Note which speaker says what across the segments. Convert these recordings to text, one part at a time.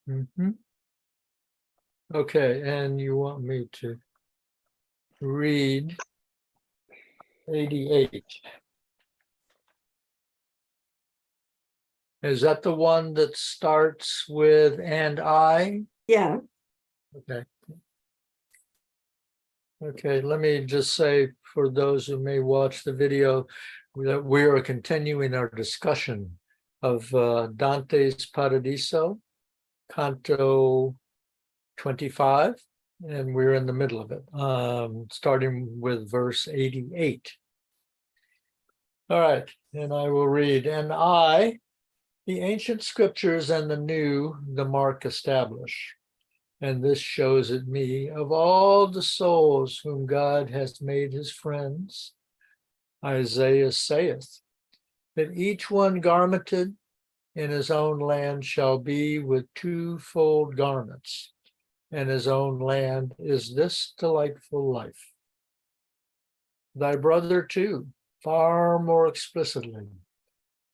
Speaker 1: Mhm. Okay, and you want me to read 88. Is that the one that starts with "and I"?
Speaker 2: Yeah,
Speaker 1: Okay. Okay, let me just say for those who may watch the video that we are continuing our discussion of Dante's Paradiso, Canto 25, and we're in the middle of it, starting with verse 88. All right, and I will read, "And I, the ancient scriptures and the new, the mark establish. And this shows it me, of all the souls whom God has made his friends, Isaiah saith, that each one garmented in his own land shall be with twofold garments, and his own land is this delightful life. Thy brother too, far more explicitly,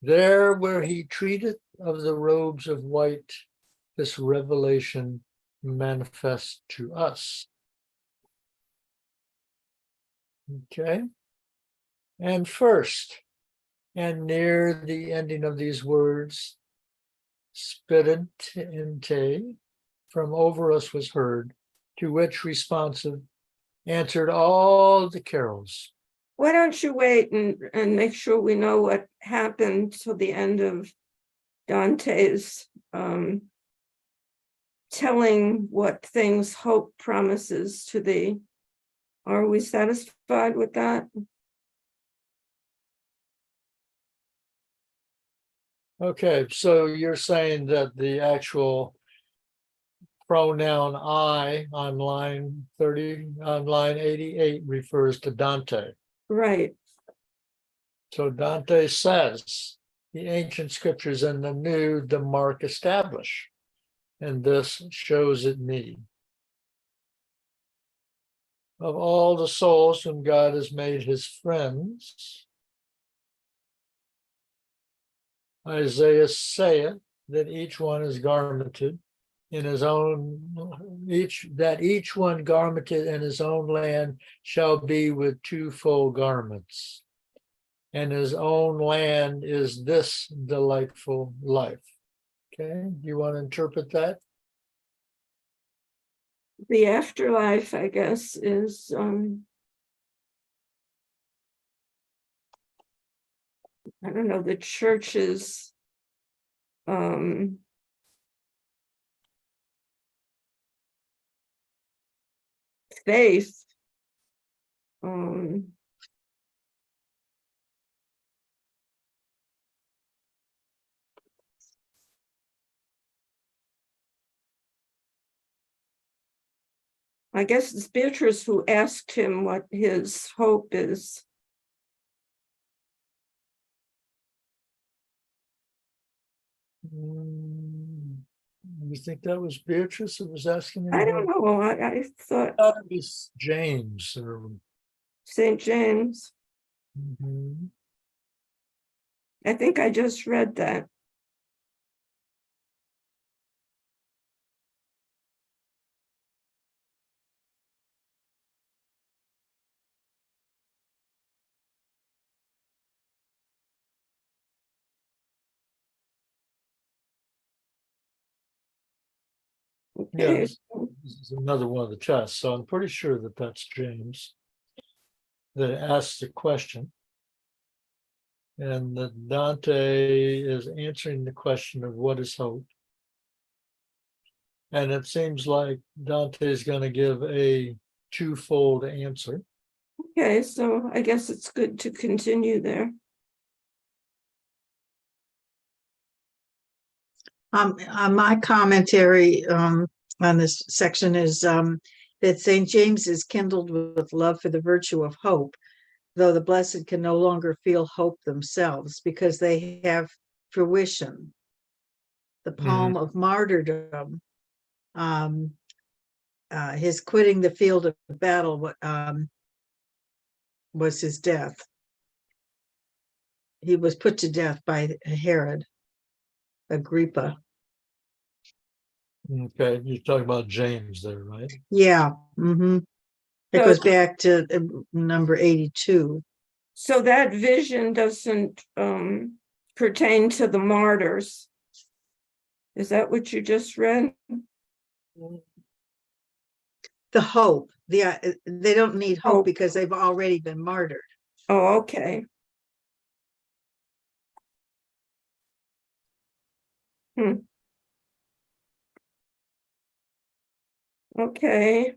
Speaker 1: there where he treateth of the robes of white, this revelation manifest to us." Okay. And first, and near the ending of these words, "Spidente from over us was heard, to which responsive answered all the carols."
Speaker 2: why don't you wait and make sure we know what happened till the end of Dante's telling what things hope promises to thee. Are we satisfied with that?
Speaker 1: Okay, so you're saying that the actual pronoun "I" on line 88 refers to Dante.
Speaker 2: Right.
Speaker 1: So Dante says, the ancient scriptures and the new, the mark establish, and this shows it me. Of all the souls whom God has made his friends, Isaiah saith that each one is garmented in his own, each one garmented in his own land shall be with twofold garments. And his own land is this delightful life. Okay, do you want to interpret that?
Speaker 2: The afterlife, I guess, is I don't know, the church's faith. I guess it's Beatrice who asked him what his hope is.
Speaker 1: You think that was Beatrice who was asking him?
Speaker 2: I don't know. I thought
Speaker 1: Thought it was James. Or...
Speaker 2: St. James.
Speaker 1: Mhm.
Speaker 2: I think I just read that. Okay.
Speaker 1: Yes, this is another one of the tests. So I'm pretty sure that that's James that asked the question. And that Dante is answering the question of what is hope. And it seems like Dante is going to give a twofold answer.
Speaker 2: Okay, so I guess it's good to continue there.
Speaker 3: My commentary on this section is that St. James is kindled with love for the virtue of hope, though the blessed can no longer feel hope themselves because they have fruition. The palm of martyrdom, his quitting the field of battle was his death. He was put to death by Herod Agrippa.
Speaker 1: Okay, you're talking about James there, right?
Speaker 3: Yeah. It
Speaker 2: So-
Speaker 3: goes back to number 82.
Speaker 2: So that vision doesn't pertain to the martyrs. Is that what you just read?
Speaker 3: The hope, they don't need hope
Speaker 2: Hope.
Speaker 3: because they've already been martyred.
Speaker 2: Oh, okay. Okay.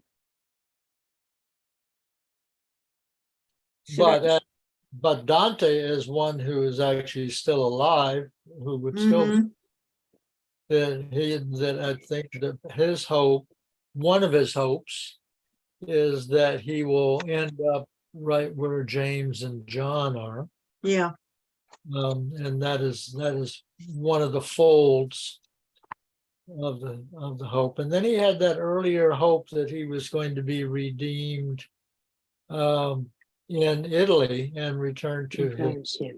Speaker 2: Should I-
Speaker 1: But Dante is one who is actually still alive, who would still
Speaker 3: Mhm.
Speaker 1: that I think that his hope, one of his hopes, is that he will end up right where James and John are.
Speaker 3: Yeah.
Speaker 1: And that is one of the folds of the hope. And then he had that earlier hope that he was going to be redeemed in Italy and return to his.
Speaker 4: Florence, yeah.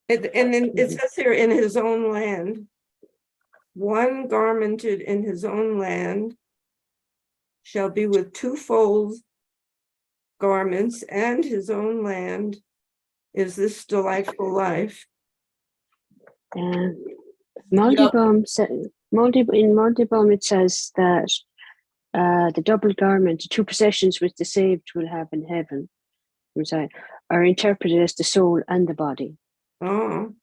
Speaker 2: And then it says here, in his own land. One garmented in his own land shall be with twofold garments, and his own land is this delightful life.
Speaker 4: Multibaum in Multibaum it says that the double garment, the two possessions which the saved will have in heaven, are interpreted as the soul and the body.
Speaker 2: Oh,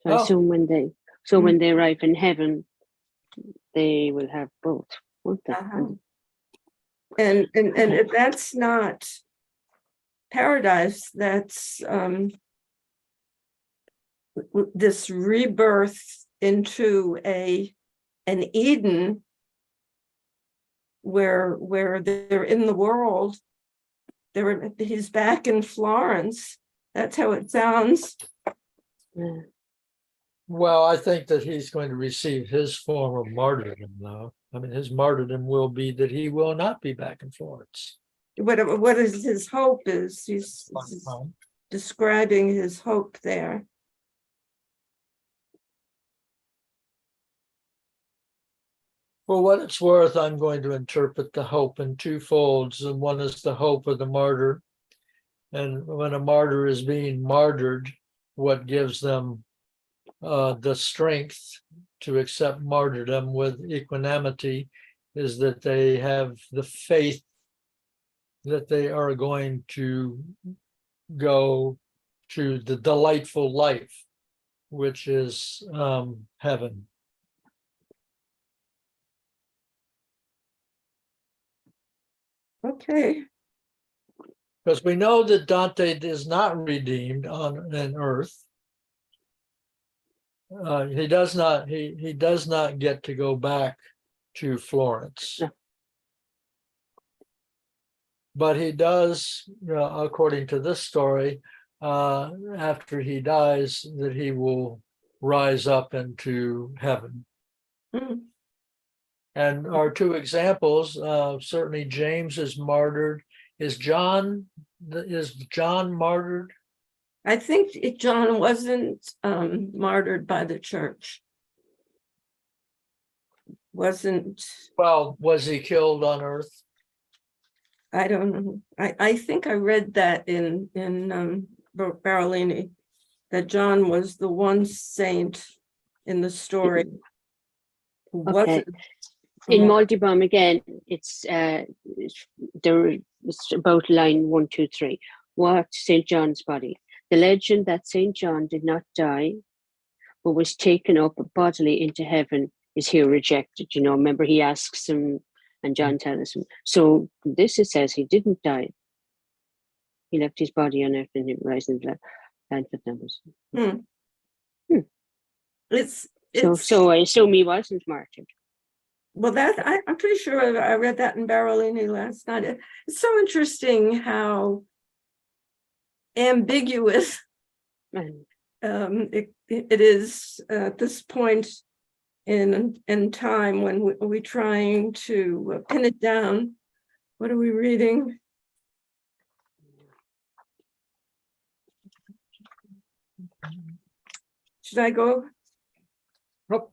Speaker 4: So I assume when they arrive in heaven, they will have both, won't they?
Speaker 2: uh-huh. And if that's not paradise, that's this rebirth into an Eden where they're in the world. He's back in Florence. That's how it sounds.
Speaker 4: Yeah.
Speaker 1: Well, I think that he's going to receive his form of martyrdom, though. I mean, his martyrdom will be that he will not be back in Florence.
Speaker 2: What is his hope is? He's describing his hope there.
Speaker 1: For what it's worth, I'm going to interpret the hope in two folds. And one is the hope of the martyr. And when a martyr is being martyred, what gives them the strength to accept martyrdom with equanimity is that they have the faith that they are going to go to the delightful life, which is heaven.
Speaker 2: Okay.
Speaker 1: Because we know that Dante is not redeemed on earth. He does not get to go back to Florence.
Speaker 4: No.
Speaker 1: But he does, according to this story, after he dies, that he will rise up into heaven.
Speaker 2: Mm.
Speaker 1: And our two examples, certainly James is martyred. Is John martyred?
Speaker 2: I think John wasn't martyred by the church. Wasn't,
Speaker 1: Well, was he killed on earth?
Speaker 2: I don't know. I think I read that in Barolini, that John was the one saint in the story who wasn't.
Speaker 4: In Multibaum again, it's about line 1, 2, 3. What St. John's body? The legend that St. John did not die, but was taken up bodily into heaven is here rejected. Remember he asks him, and John tells him. So this it says he didn't die. He left his body on earth and he rise in the land with numbers.
Speaker 2: It's
Speaker 4: So I assume he wasn't martyred.
Speaker 2: well, that I'm pretty sure I read that in Barolini last night. It's so interesting how ambiguous it is at this point in time when we're trying to pin it down. What are we reading? Should I go?
Speaker 1: Nope.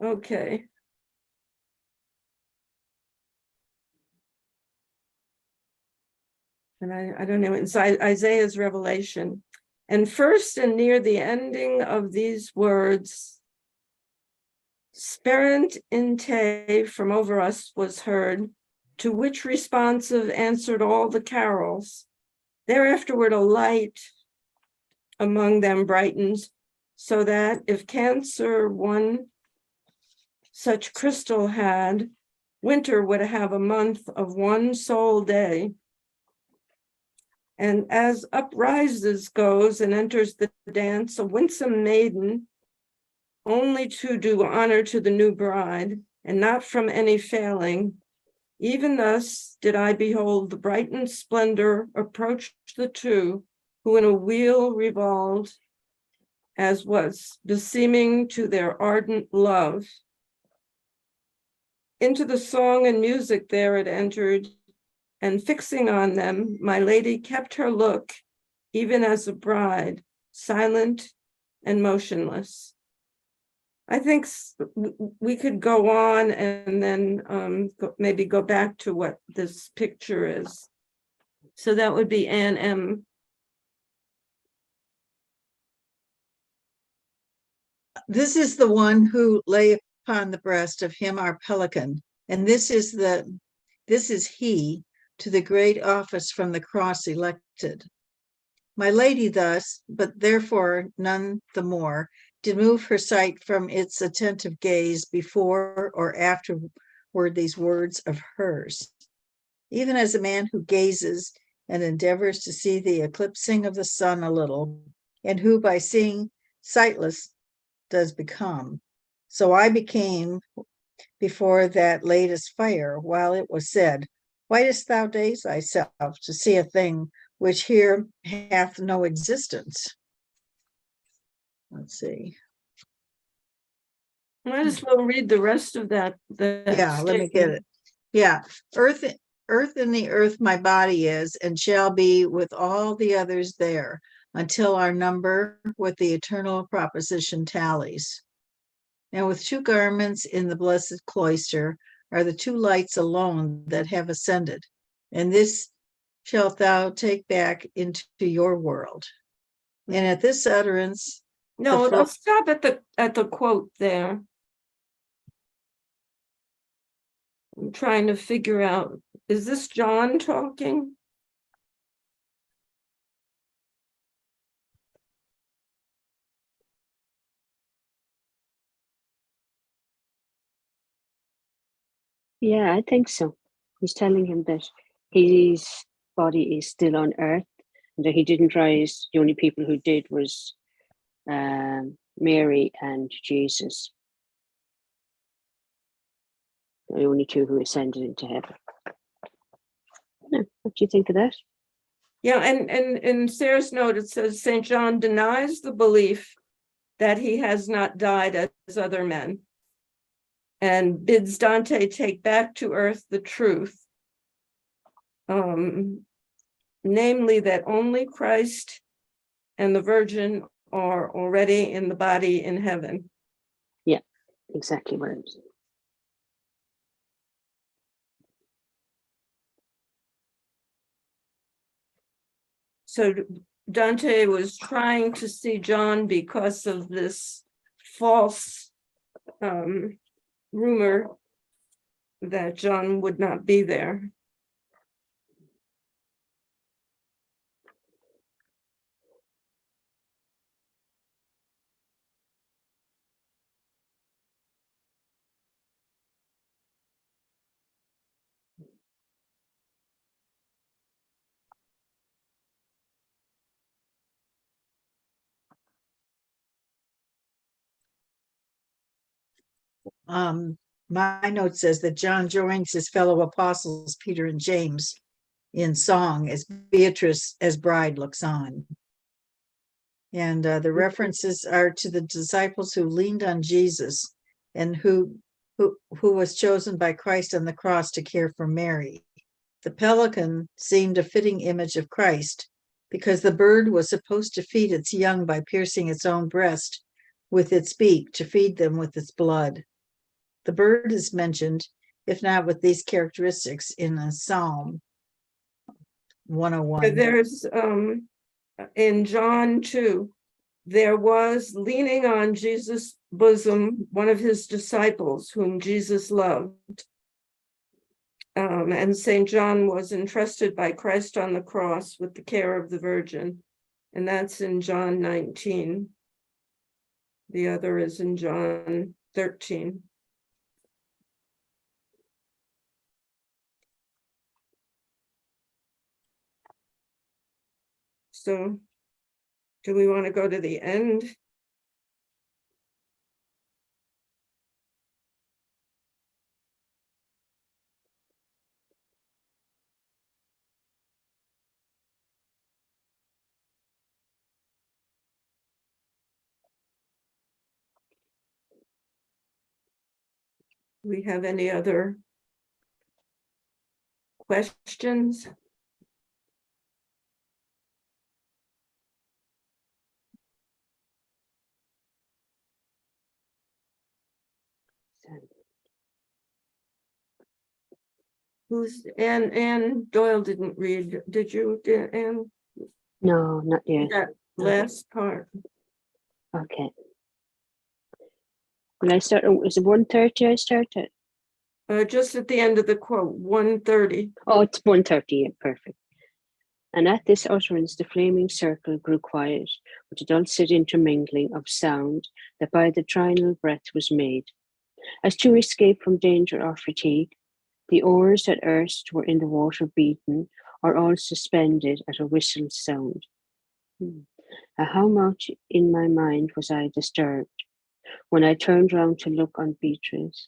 Speaker 2: Okay. And I don't know, it's Isaiah's revelation. And first and near the ending of these words, Sperent in te from over us was heard, to which responsive answered all the carols. Thereafterward a light among them brightens, so that if Cancer one such crystal had, winter would have a month of one sole day. And as uprises goes and enters the dance, a winsome maiden, only to do honor to the new bride, and not from any failing, even thus did I behold the brightened splendor approach the two, who in a wheel revolved, as was beseeming to their ardent love. Into the song and music there it entered, and fixing on them, my lady kept her look, even as a bride, silent and motionless. I think we could go on and then maybe go back to what this picture is. So that would be Ann M.
Speaker 3: This is the one who lay upon the breast of him our pelican, and this is he to the great office from the cross elected. My lady thus, but therefore none the more, did move her sight from its attentive gaze before or afterward these words of hers. Even as a man who gazes and endeavors to see the eclipsing of the sun a little, and who by seeing sightless does become. So I became before that latest fire, while it was said, why dost thou daze thyself to see a thing which here hath no existence? Let's see.
Speaker 2: Might as well read the rest of that.
Speaker 3: Yeah, let me get it. Yeah, earth in the earth my body is, and shall be with all the others there, until our number with the eternal proposition tallies. And with two garments in the blessed cloister are the two lights alone that have ascended, and this shalt thou take back into your world. And at this utterance,
Speaker 2: No, I'll stop at the quote there. I'm trying to figure out, is this John talking?
Speaker 4: Yeah, I think so. He's telling him that his body is still on earth and that he didn't rise. The only people who did was Mary and Jesus. The only two who ascended into heaven. Yeah, what do you think of that?
Speaker 2: Yeah, and in Sarah's note, it says St. John denies the belief that he has not died as other men, and bids Dante take back to earth the truth, namely that only Christ and the Virgin are already in the body in heaven.
Speaker 4: Yeah, exactly what I'm saying.
Speaker 2: So Dante was trying to see John because of this false rumor that John would not be there.
Speaker 3: My note says that John joins his fellow apostles, Peter and James, in song as Beatrice as bride looks on. And the references are to the disciples who leaned on Jesus and who was chosen by Christ on the cross to care for Mary. The pelican seemed a fitting image of Christ because the bird was supposed to feed its young by piercing its own breast with its beak to feed them with its blood. The bird is mentioned, if not with these characteristics, in a psalm. 101.
Speaker 2: There's, in John 2, there was leaning on Jesus' bosom, one of his disciples whom Jesus loved. And St. John was entrusted by Christ on the cross with the care of the Virgin. And that's in John 19. The other is in John 13. So, do we want to go to the end? Do we have any other questions? Who's Anne Doyle didn't read, did you, Anne?
Speaker 4: No, not yet.
Speaker 2: That last part.
Speaker 4: Okay. Will I start? Is it 1:30 I started?
Speaker 2: Just at the end of the quote, 1:30.
Speaker 4: Oh, it's 1:30, yeah, perfect. And at this utterance, the flaming circle grew quiet, with a dulcet intermingling of sound that by the trinal breath was made. As to escape from danger or fatigue, the oars that erst were in the water beaten are all suspended at a whistle's sound. How much in my mind was I disturbed when I turned round to look on Beatrice,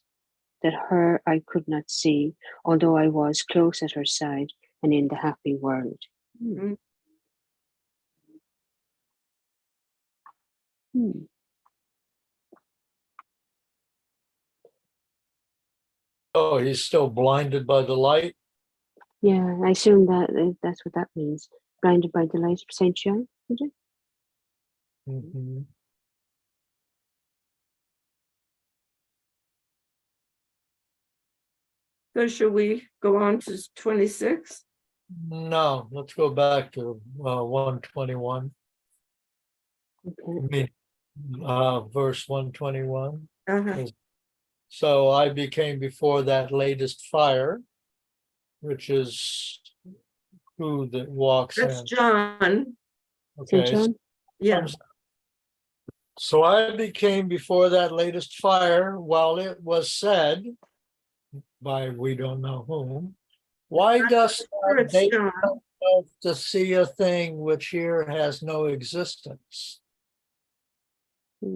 Speaker 4: that her I could not see, although I was close at her side and in the happy world.
Speaker 2: Mhm.
Speaker 1: Oh, he's still blinded by the light.
Speaker 4: Yeah, I assume that that's what that means. Blinded by the light of St. John, is it?
Speaker 1: Mhm.
Speaker 2: So should we go on to 26?
Speaker 1: No, let's go back to 121.
Speaker 4: Okay.
Speaker 1: I mean, verse 121.
Speaker 2: Uh-huh.
Speaker 1: So I became before that latest fire, which is who that walks
Speaker 2: That's
Speaker 1: in.
Speaker 2: John.
Speaker 4: St.
Speaker 1: Okay.
Speaker 4: John?
Speaker 2: Yeah.
Speaker 1: So I became before that latest fire, while it was said by we don't know whom, why dost
Speaker 2: Sure,
Speaker 1: thou
Speaker 2: it's
Speaker 1: date
Speaker 2: John.
Speaker 1: thyself to see a thing which here has no existence?
Speaker 4: Hmm.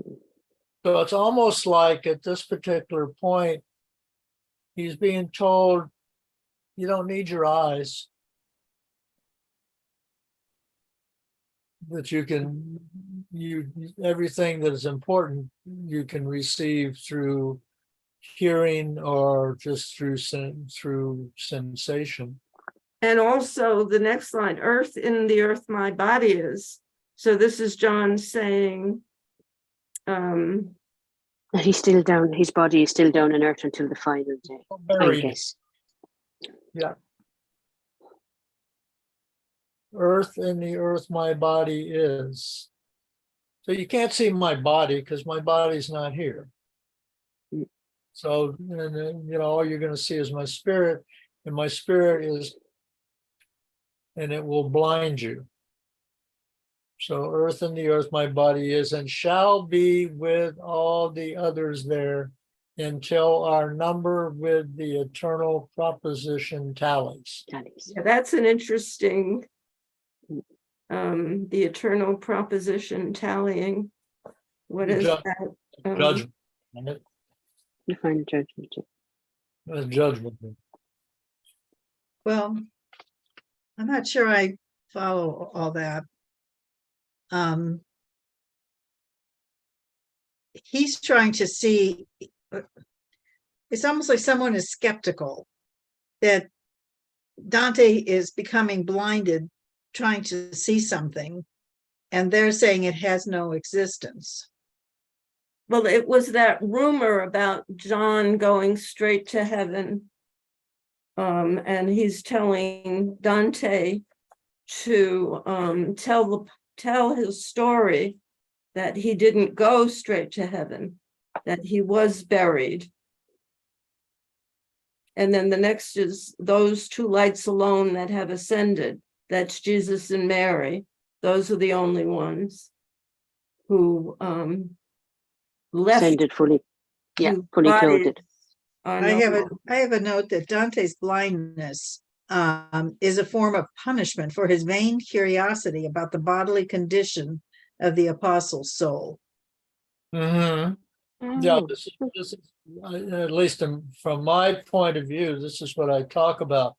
Speaker 1: So it's almost like at this particular point, he's being told, you don't need your eyes, that everything that is important, you can receive through hearing or just through sensation.
Speaker 2: And also the next line, earth in the earth my body is. So this is John saying,
Speaker 4: And he's still down, his body is still down on earth until the final day, I
Speaker 1: Buried.
Speaker 4: guess.
Speaker 1: Yeah. Earth in the earth my body is. So you can't see my body because my body's not here. So, all you're going to see is my spirit, and my spirit is, and it will blind you. So earth in the earth my body is and shall be with all the others there until our number with the eternal proposition tallies.
Speaker 2: yeah, that's an interesting, the eternal proposition tallying. What is that?
Speaker 1: Judgment. Right?
Speaker 4: The final judgment.
Speaker 1: Judgment.
Speaker 3: Well, I'm not sure I follow all that. He's trying to see, it's almost like someone is skeptical that Dante is becoming blinded, trying to see something, and they're saying it has no existence.
Speaker 2: Well, it was that rumor about John going straight to heaven. And he's telling Dante to tell his story, that he didn't go straight to heaven, that he was buried. And then the next is those two lights alone that have ascended. That's Jesus and Mary. Those are the only ones who left.
Speaker 4: Ascended fully. Yeah,
Speaker 2: whose
Speaker 4: fully
Speaker 2: bodies
Speaker 4: clothed.
Speaker 2: are
Speaker 3: I
Speaker 2: no
Speaker 3: have a note that Dante's blindness is a form of punishment for his vain curiosity about the bodily condition of the apostle's soul.
Speaker 1: Yeah,
Speaker 4: Oh,
Speaker 1: this is at least from my point of view, this is what I talk about.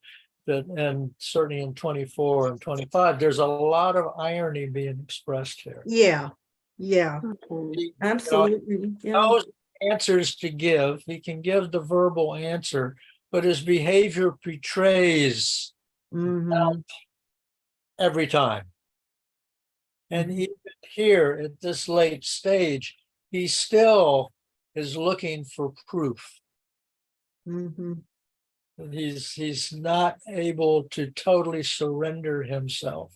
Speaker 1: That, and certainly in 24 and 25, there's a lot of irony being expressed here.
Speaker 3: Yeah, yeah.
Speaker 4: okay.
Speaker 1: He
Speaker 2: absolutely. Yeah.
Speaker 1: knows answers to give. He can give the verbal answer, but his behavior betrays
Speaker 3: Mhm.
Speaker 1: every time. And even here at this late stage, he still is looking for proof.
Speaker 3: Mhm.
Speaker 1: He's not able to totally surrender himself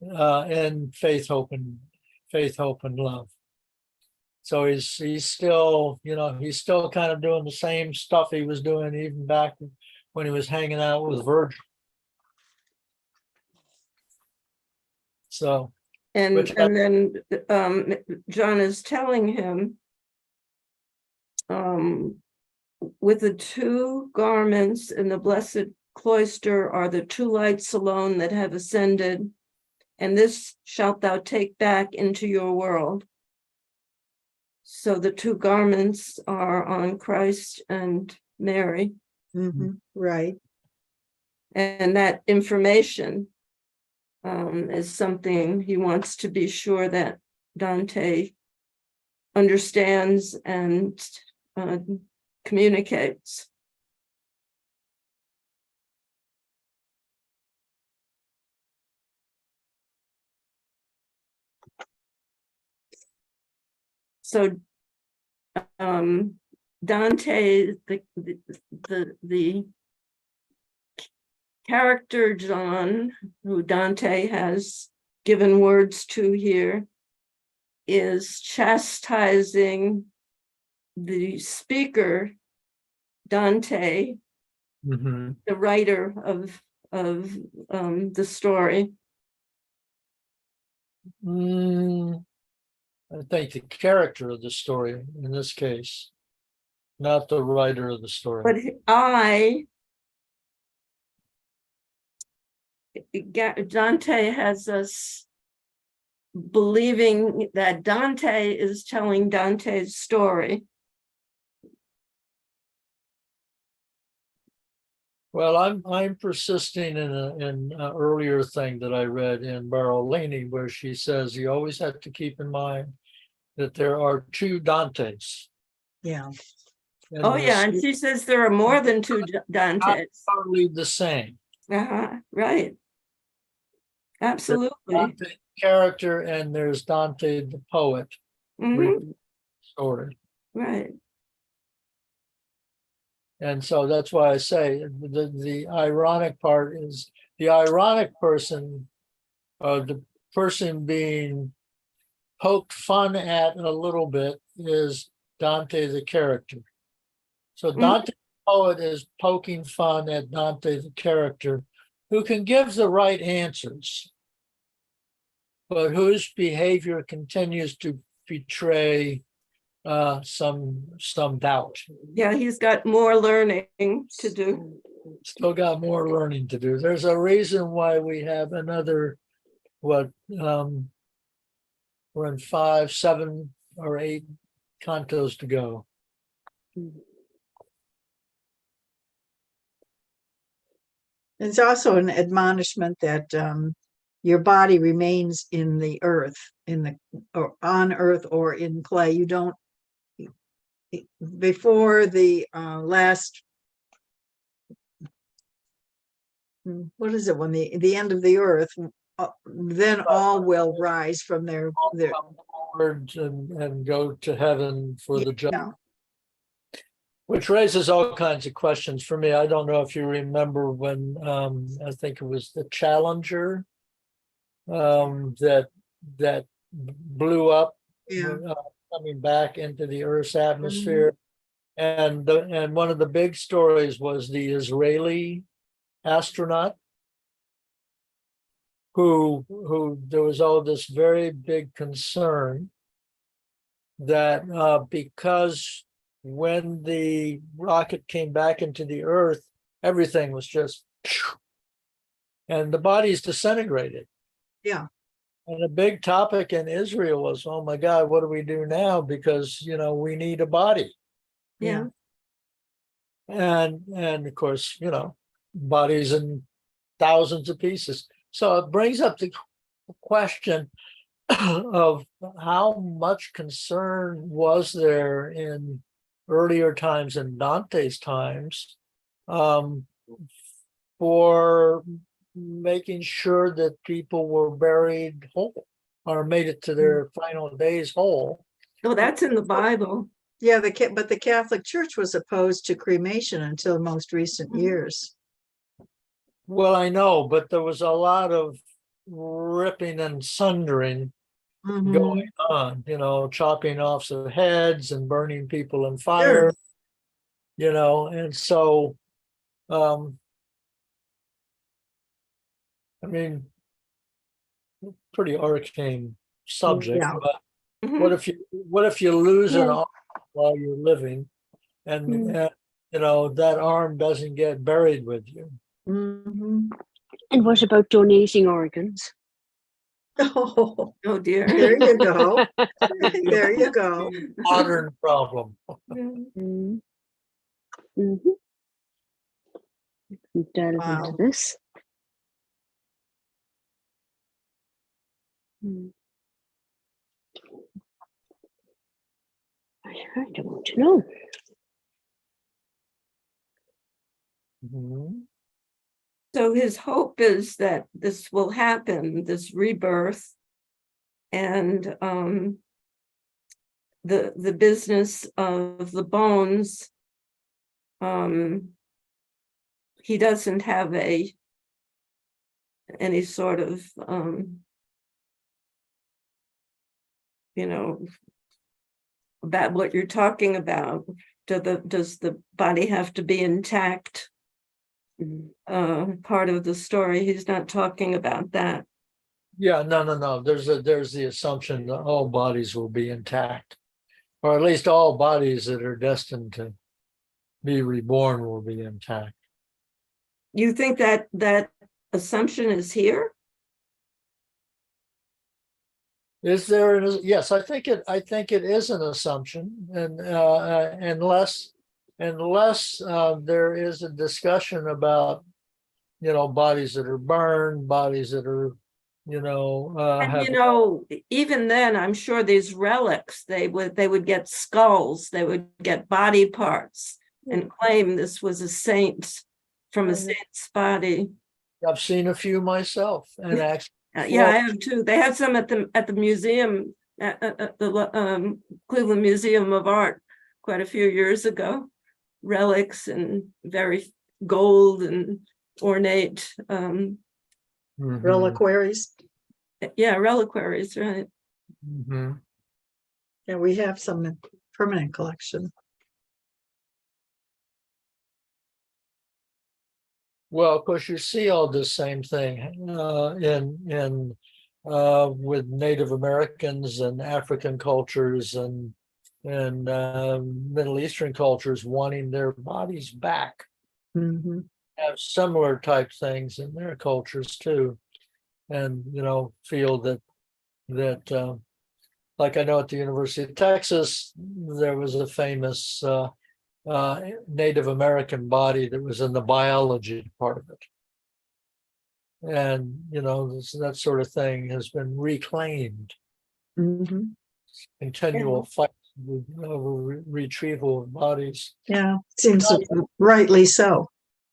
Speaker 1: in faith, hope, and love. So he's still, he's still kind of doing the same stuff he was doing even back when he was hanging out with Virgil. So,
Speaker 2: And
Speaker 1: which
Speaker 2: then John is telling him, with the two garments in the blessed cloister are the two lights alone that have ascended, and this shalt thou take back into your world. So the two garments are on Christ and Mary,
Speaker 3: Mhm. Right.
Speaker 2: and that information is something he wants to be sure that Dante understands and communicates. So Dante, the character John, who Dante has given words to here, is chastising the speaker, Dante,
Speaker 1: Mhm.
Speaker 2: the writer of the story.
Speaker 1: I think the character of the story in this case, not the writer of the story.
Speaker 2: But Dante has us believing that Dante is telling Dante's story.
Speaker 1: Well, I'm persisting in an earlier thing that I read in Barolini, where she says you always have to keep in mind that there are two Dantes.
Speaker 3: Yeah.
Speaker 1: And
Speaker 2: Oh
Speaker 1: the
Speaker 2: yeah, and she says there are more than two Dantes.
Speaker 1: totally the same.
Speaker 2: Right. Absolutely.
Speaker 1: Dante character, and there's Dante the poet.
Speaker 2: Mhm.
Speaker 1: Story.
Speaker 2: Right.
Speaker 1: And so that's why I say the ironic part is the ironic person, the person being poked fun at a little bit is Dante the character. So Dante the poet is poking fun at Dante the character, who can give the right answers, but whose behavior continues to betray some doubt.
Speaker 2: Yeah, he's got more learning to do.
Speaker 1: Still got more learning to do. There's a reason why we have another, we're in 5, 7, or 8 cantos to go.
Speaker 3: It's also an admonishment that your body remains in the earth, or on earth or in clay. You don't, before the last, what is it, when the end of the earth, then all will rise from their
Speaker 1: Come forward and go to heaven for the judgment.
Speaker 3: yeah.
Speaker 1: Which raises all kinds of questions for me. I don't know if you remember when I think it was the Challenger that blew up,
Speaker 3: Yeah.
Speaker 1: coming back into the Earth's atmosphere. And one of the big stories was the Israeli astronaut who there was all this very big concern that because when the rocket came back into the Earth, everything was just, and the bodies disintegrated.
Speaker 3: Yeah.
Speaker 1: And a big topic in Israel was, oh my God, what do we do now? Because, we need a body.
Speaker 2: Yeah.
Speaker 1: And of course, bodies in thousands of pieces. So it brings up the question of how much concern was there in earlier times, in Dante's times, for making sure that people were buried whole or made it to their final days whole.
Speaker 2: Oh, that's in the Bible.
Speaker 3: Yeah, but the Catholic Church was opposed to cremation until most recent years.
Speaker 1: Well, I know, but there was a lot of ripping and sundering going on, chopping off some heads and burning people in fire, and so, I mean, pretty arcane subject,
Speaker 3: Yeah.
Speaker 1: but
Speaker 2: Mhm.
Speaker 1: what if you lose an
Speaker 4: Yeah.
Speaker 1: arm while you're living and,
Speaker 4: Mm.
Speaker 1: that arm doesn't get buried with you?
Speaker 3: Mhm.
Speaker 4: And what about donating organs?
Speaker 3: Oh,
Speaker 2: Oh, dear.
Speaker 3: there you go. There you go.
Speaker 1: Modern problem.
Speaker 4: Mm. Mm-hmm. Delve into
Speaker 3: Wow.
Speaker 4: this. Mm. I don't want to know.
Speaker 1: Mhm.
Speaker 2: So his hope is that this will happen, this rebirth, and the business of the bones. He doesn't have any sort of about what you're talking about. Does the body have to be intact? Part of the story. He's not talking about that.
Speaker 1: Yeah, no. There's the assumption that all bodies will be intact, or at least all bodies that are destined to be reborn will be intact.
Speaker 2: You think that assumption is here?
Speaker 1: Is there? Yes, I think it is an assumption, and unless there is a discussion about bodies that are burned, bodies that are
Speaker 2: And
Speaker 1: have
Speaker 2: even then, I'm sure these relics, they would get skulls, they would get body parts and claim this was a saint from a saint's body.
Speaker 1: I've seen a few myself, and actually,
Speaker 2: Yeah, I have too. They had some at the museum, at the Cleveland Museum of Art quite a few years ago. Relics and very gold and ornate.
Speaker 1: Mhm,
Speaker 3: Reliquaries.
Speaker 2: Yeah, reliquaries, right?
Speaker 1: mhm.
Speaker 3: Yeah, we have some in permanent collection.
Speaker 1: Well, of course, you see all this same thing in with Native Americans and African cultures and Middle Eastern cultures wanting their bodies back.
Speaker 3: Mhm.
Speaker 1: Have similar type things in their cultures too, and feel that like I know at the University of Texas there was a famous Native American body that was in the biology department. And, that sort of thing has been reclaimed.
Speaker 3: Mhm.
Speaker 1: Continual fight over retrieval of bodies.
Speaker 3: Yeah, seems rightly so.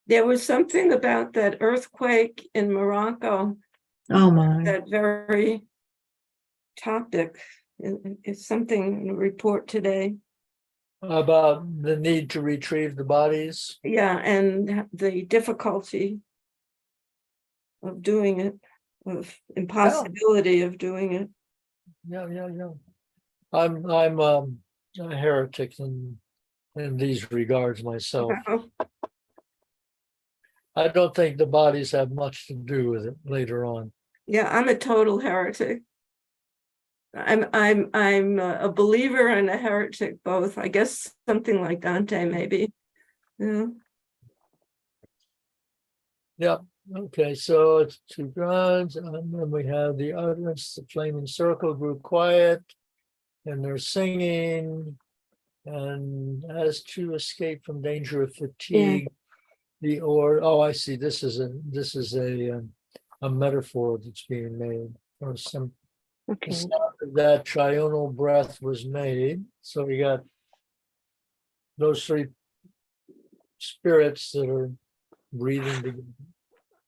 Speaker 2: There was something about that earthquake in Morocco,
Speaker 3: Oh my.
Speaker 2: that very topic. It's something in a report today.
Speaker 1: About the need to retrieve the bodies.
Speaker 2: Yeah, and the difficulty of doing it, of impossibility of doing it.
Speaker 1: Yeah. I'm a heretic in these regards myself. I don't think the bodies have much to do with it later on.
Speaker 2: Yeah, I'm a total heretic. I'm a believer and a heretic both. I guess something like Dante, maybe. Yeah.
Speaker 1: Yep. Okay, so it's two gods, and then we have the utterance, the flaming circle grew quiet, and they're singing. And as to escape from danger of fatigue, I see. This is a metaphor that's being made, or some
Speaker 4: Okay.
Speaker 1: that triunal breath was made. So we got those three spirits that are breathing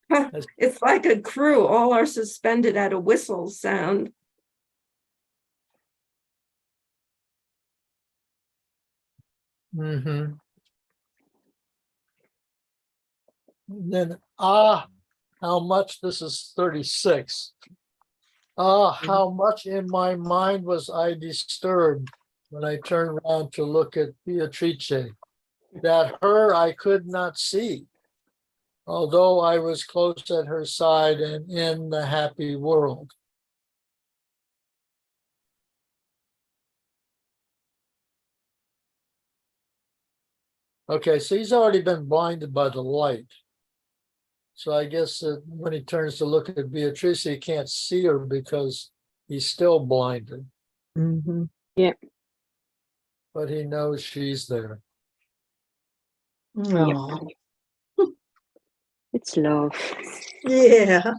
Speaker 1: together.
Speaker 2: It's like a crew, all are suspended at a whistle sound.
Speaker 1: Mm-hmm. Then how much, this is 36. How much in my mind was I disturbed when I turned around to look at Beatrice, that her I could not see, although I was close at her side and in the happy world. Okay, so he's already been blinded by the light. So I guess that when he turns to look at Beatrice, he can't see her because he's still blinded,
Speaker 3: Mhm.
Speaker 1: but he knows she's there.
Speaker 3: Aw.
Speaker 4: It's love.
Speaker 3: Yeah.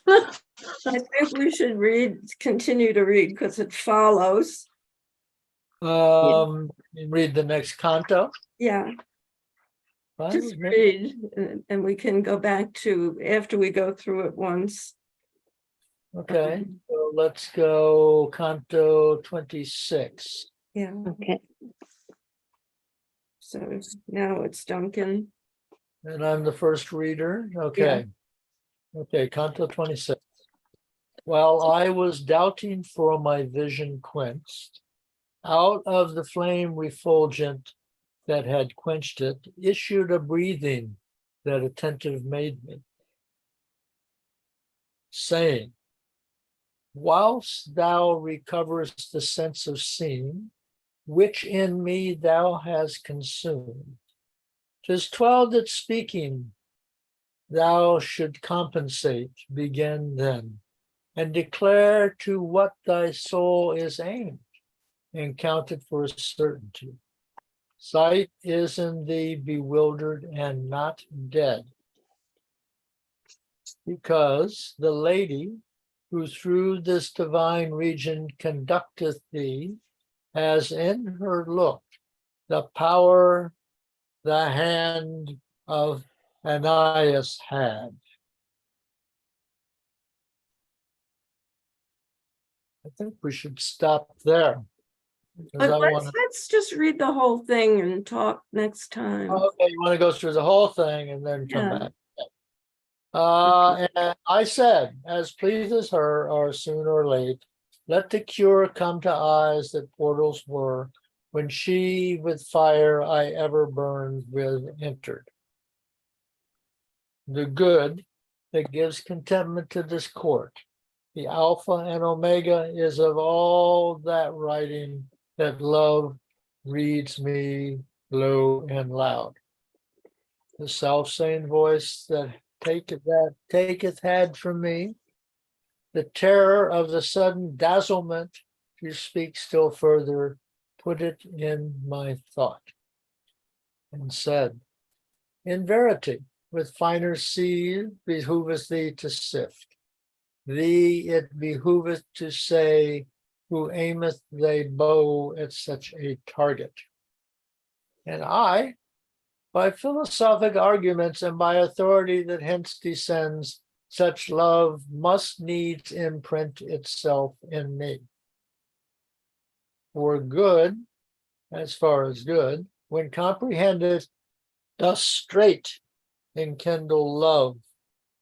Speaker 2: I think we should continue to read because it follows.
Speaker 1: Read the next canto.
Speaker 2: Yeah,
Speaker 1: Fine
Speaker 2: just
Speaker 1: with me.
Speaker 2: read and we can go back to after we go through it once.
Speaker 1: Okay, so let's go canto 26.
Speaker 2: Yeah,
Speaker 4: Okay.
Speaker 2: so now it's Duncan.
Speaker 1: And I'm the first reader. Okay. Okay, canto 26. While I was doubting for my vision quenched, out of the flame refulgent that had quenched it, issued a breathing that attentive made me, saying, whilst thou recoverest the sense of seeing, which in me thou hast consumed, 'tis 12 that speaking thou should compensate, begin then, and declare to what thy soul is aimed, and count it for a certainty. Sight is in thee bewildered and not dead, because the lady who through this divine region conducteth thee has in her look the power the hand of Ananias had. I think we should stop there. Because I want to.
Speaker 2: Let's just read the whole thing and talk next time.
Speaker 1: Okay, you want to go through the whole thing and then come
Speaker 2: Yeah.
Speaker 1: back. And I said, as pleases her, or soon or late, let the cure come to eyes that portals were, when she with fire I ever burned with entered. The good that gives contentment to this court, the Alpha and Omega, is of all that writing that love reads me low and loud. The self-same voice that taketh had from me, the terror of the sudden dazzlement to speak still further, put it in my thought, and said, in verity, with finer seed behoveth thee to sift. Thee it behoveth to say, who aimeth thy bow at such a target. And I, by philosophic arguments and by authority that hence descends, such love must needs imprint itself in me. for good, as far as good, when comprehended, doth straight enkindle love,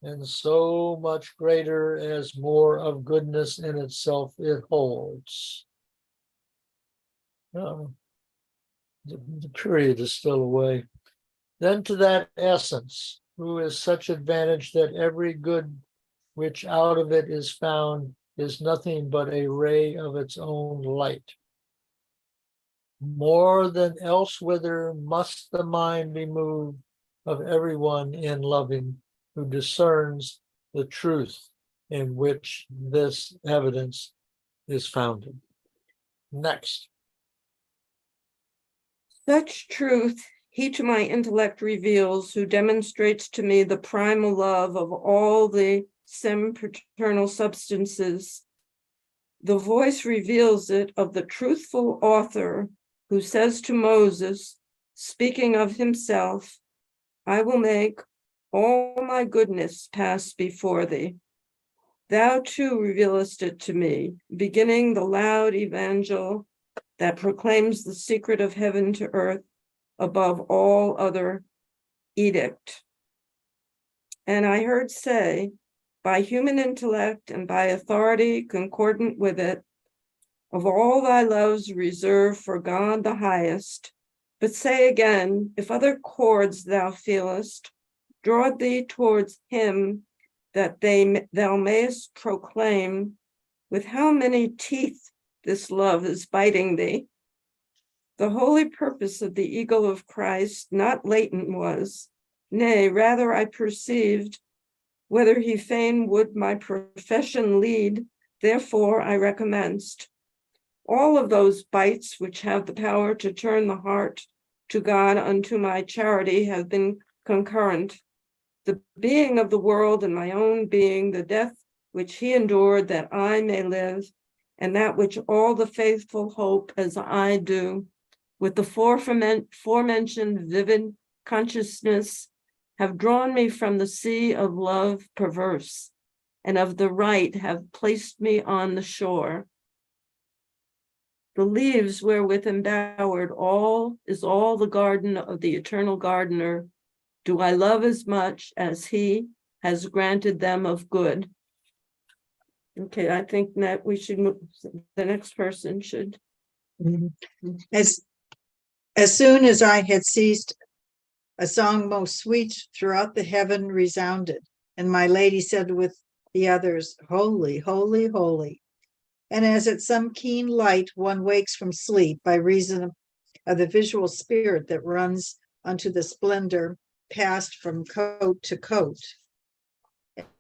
Speaker 1: and so much greater as more of goodness in itself it holds. The period is still away. Then to that essence, who is such advantage that every good which out of it is found is nothing but a ray of its own light. More than elsewhither must the mind be moved of everyone in loving who discerns the truth in which this evidence is founded. Next.
Speaker 2: Such truth he to my intellect reveals, who demonstrates to me the primal love of all the sempiternal substances. The voice reveals it of the truthful author, who says to Moses, speaking of himself, I will make all my goodness pass before thee. Thou too revealest it to me, beginning the loud evangel that proclaims the secret of heaven to earth above all other edict. And I heard say, by human intellect and by authority concordant with it, of all thy loves reserved for God the highest, but say again, if other chords thou feelest, draw thee towards him that thou mayest proclaim with how many teeth this love is biting thee. The holy purpose of the eagle of Christ not latent was, nay, rather I perceived, whether he fain would my profession lead, therefore I recommenced. All of those bites which have the power to turn the heart to God unto my charity have been concurrent. The being of the world and my own being, the death which he endured that I may live, and that which all the faithful hope as I do, with the forementioned vivid consciousness, have drawn me from the sea of love perverse, and of the right have placed me on the shore. The leaves wherewith embowered all is all the garden of the eternal gardener. Do I love as much as he has granted them of good? Okay, I think that we should move, the next person should.
Speaker 3: As soon as I had ceased, a song most sweet throughout the heaven resounded, and my lady said with the others, Holy, holy, holy. And as at some keen light one wakes from sleep by reason of the visual spirit that runs unto the splendor passed from coat to coat.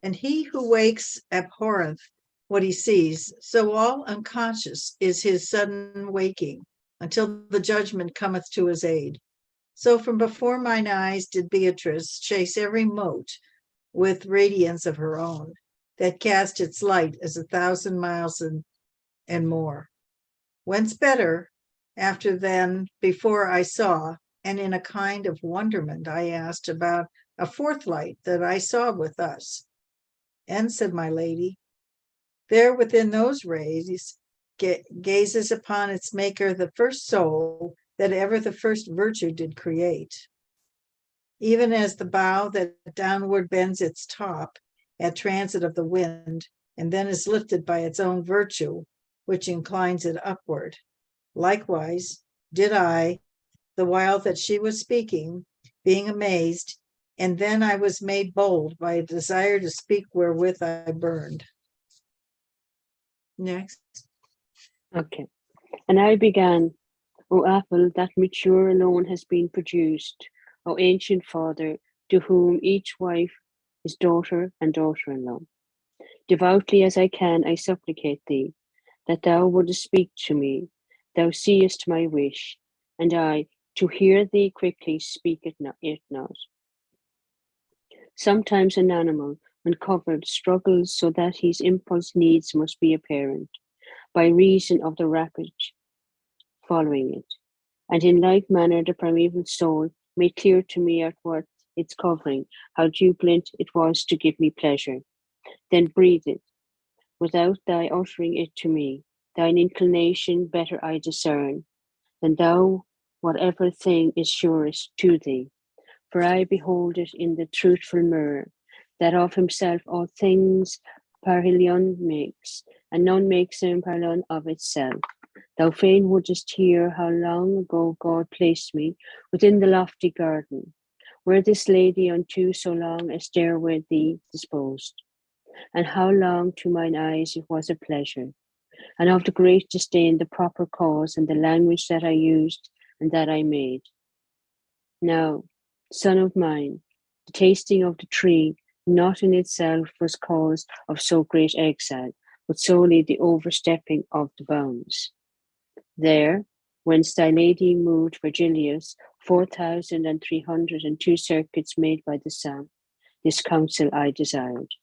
Speaker 3: And he who wakes abhorreth what he sees, so all unconscious is his sudden waking, until the judgment cometh to his aid. So from before mine eyes did Beatrice chase every mote with radiance of her own, that cast its light as 1,000 miles and more. Whence better, after than before I saw, and in a kind of wonderment I asked about a fourth light that I saw with us. And said my lady, there within those rays gazes upon its maker the first soul that ever the first virtue did create. Even as the bough that downward bends its top at transit of the wind, and then is lifted by its own virtue, which inclines it upward. Likewise did I, the while that she was speaking, being amazed, and then I was made bold by a desire to speak wherewith I burned. Next.
Speaker 4: Okay. And I began, O apple that mature alone has been produced, O ancient father, to whom each wife is daughter and daughter-in-law. Devoutly as I can, I supplicate thee, that thou wouldest speak to me. Thou seest my wish, and I, to hear thee quickly, speak it not. Sometimes an animal, when covered, struggles so that his impulse needs must be apparent, by reason of the rapid following it. And in like manner, the primeval soul made clear to me at what its covering, how jubilant it was to give me pleasure. Then breathe it, without thy uttering it to me, thine inclination better I discern than thou, whatever thing is surest to thee. For I behold it in the truthful mirror, that of himself all things parhelion makes, and none makes him parhelion of itself. Thou fain wouldest hear how long ago God placed me within the lofty garden, where this lady unto so long a stairway thee disposed, and how long to mine eyes it was a pleasure, and of the great disdain the proper cause, and the language that I used and that I made. Now, son of mine, the tasting of the tree not in itself was cause of so great exile, but solely the overstepping of the bounds. There, whence thy lady moved Virgilius 4,302 circuits made by the sun, this counsel I desired.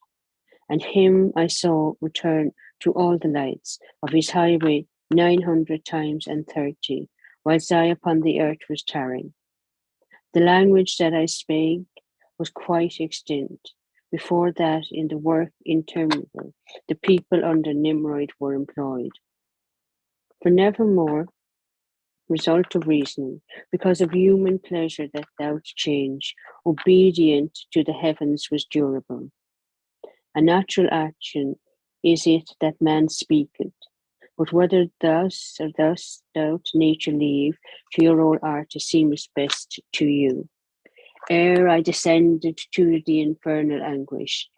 Speaker 4: And him I saw return to all the lights of his highway 900 times and 30, whilst I upon the earth was tarrying. The language that I spake was quite extinct. Before that, in the work interminable, the people under Nimrod were employed. For nevermore, result of reasoning, because of human pleasure that thou change, obedient to the heavens was durable. A natural action is it that man speaketh, but whether thus or thus doth nature leave to your own art to seemeth best to you. Ere I descended to the infernal anguish,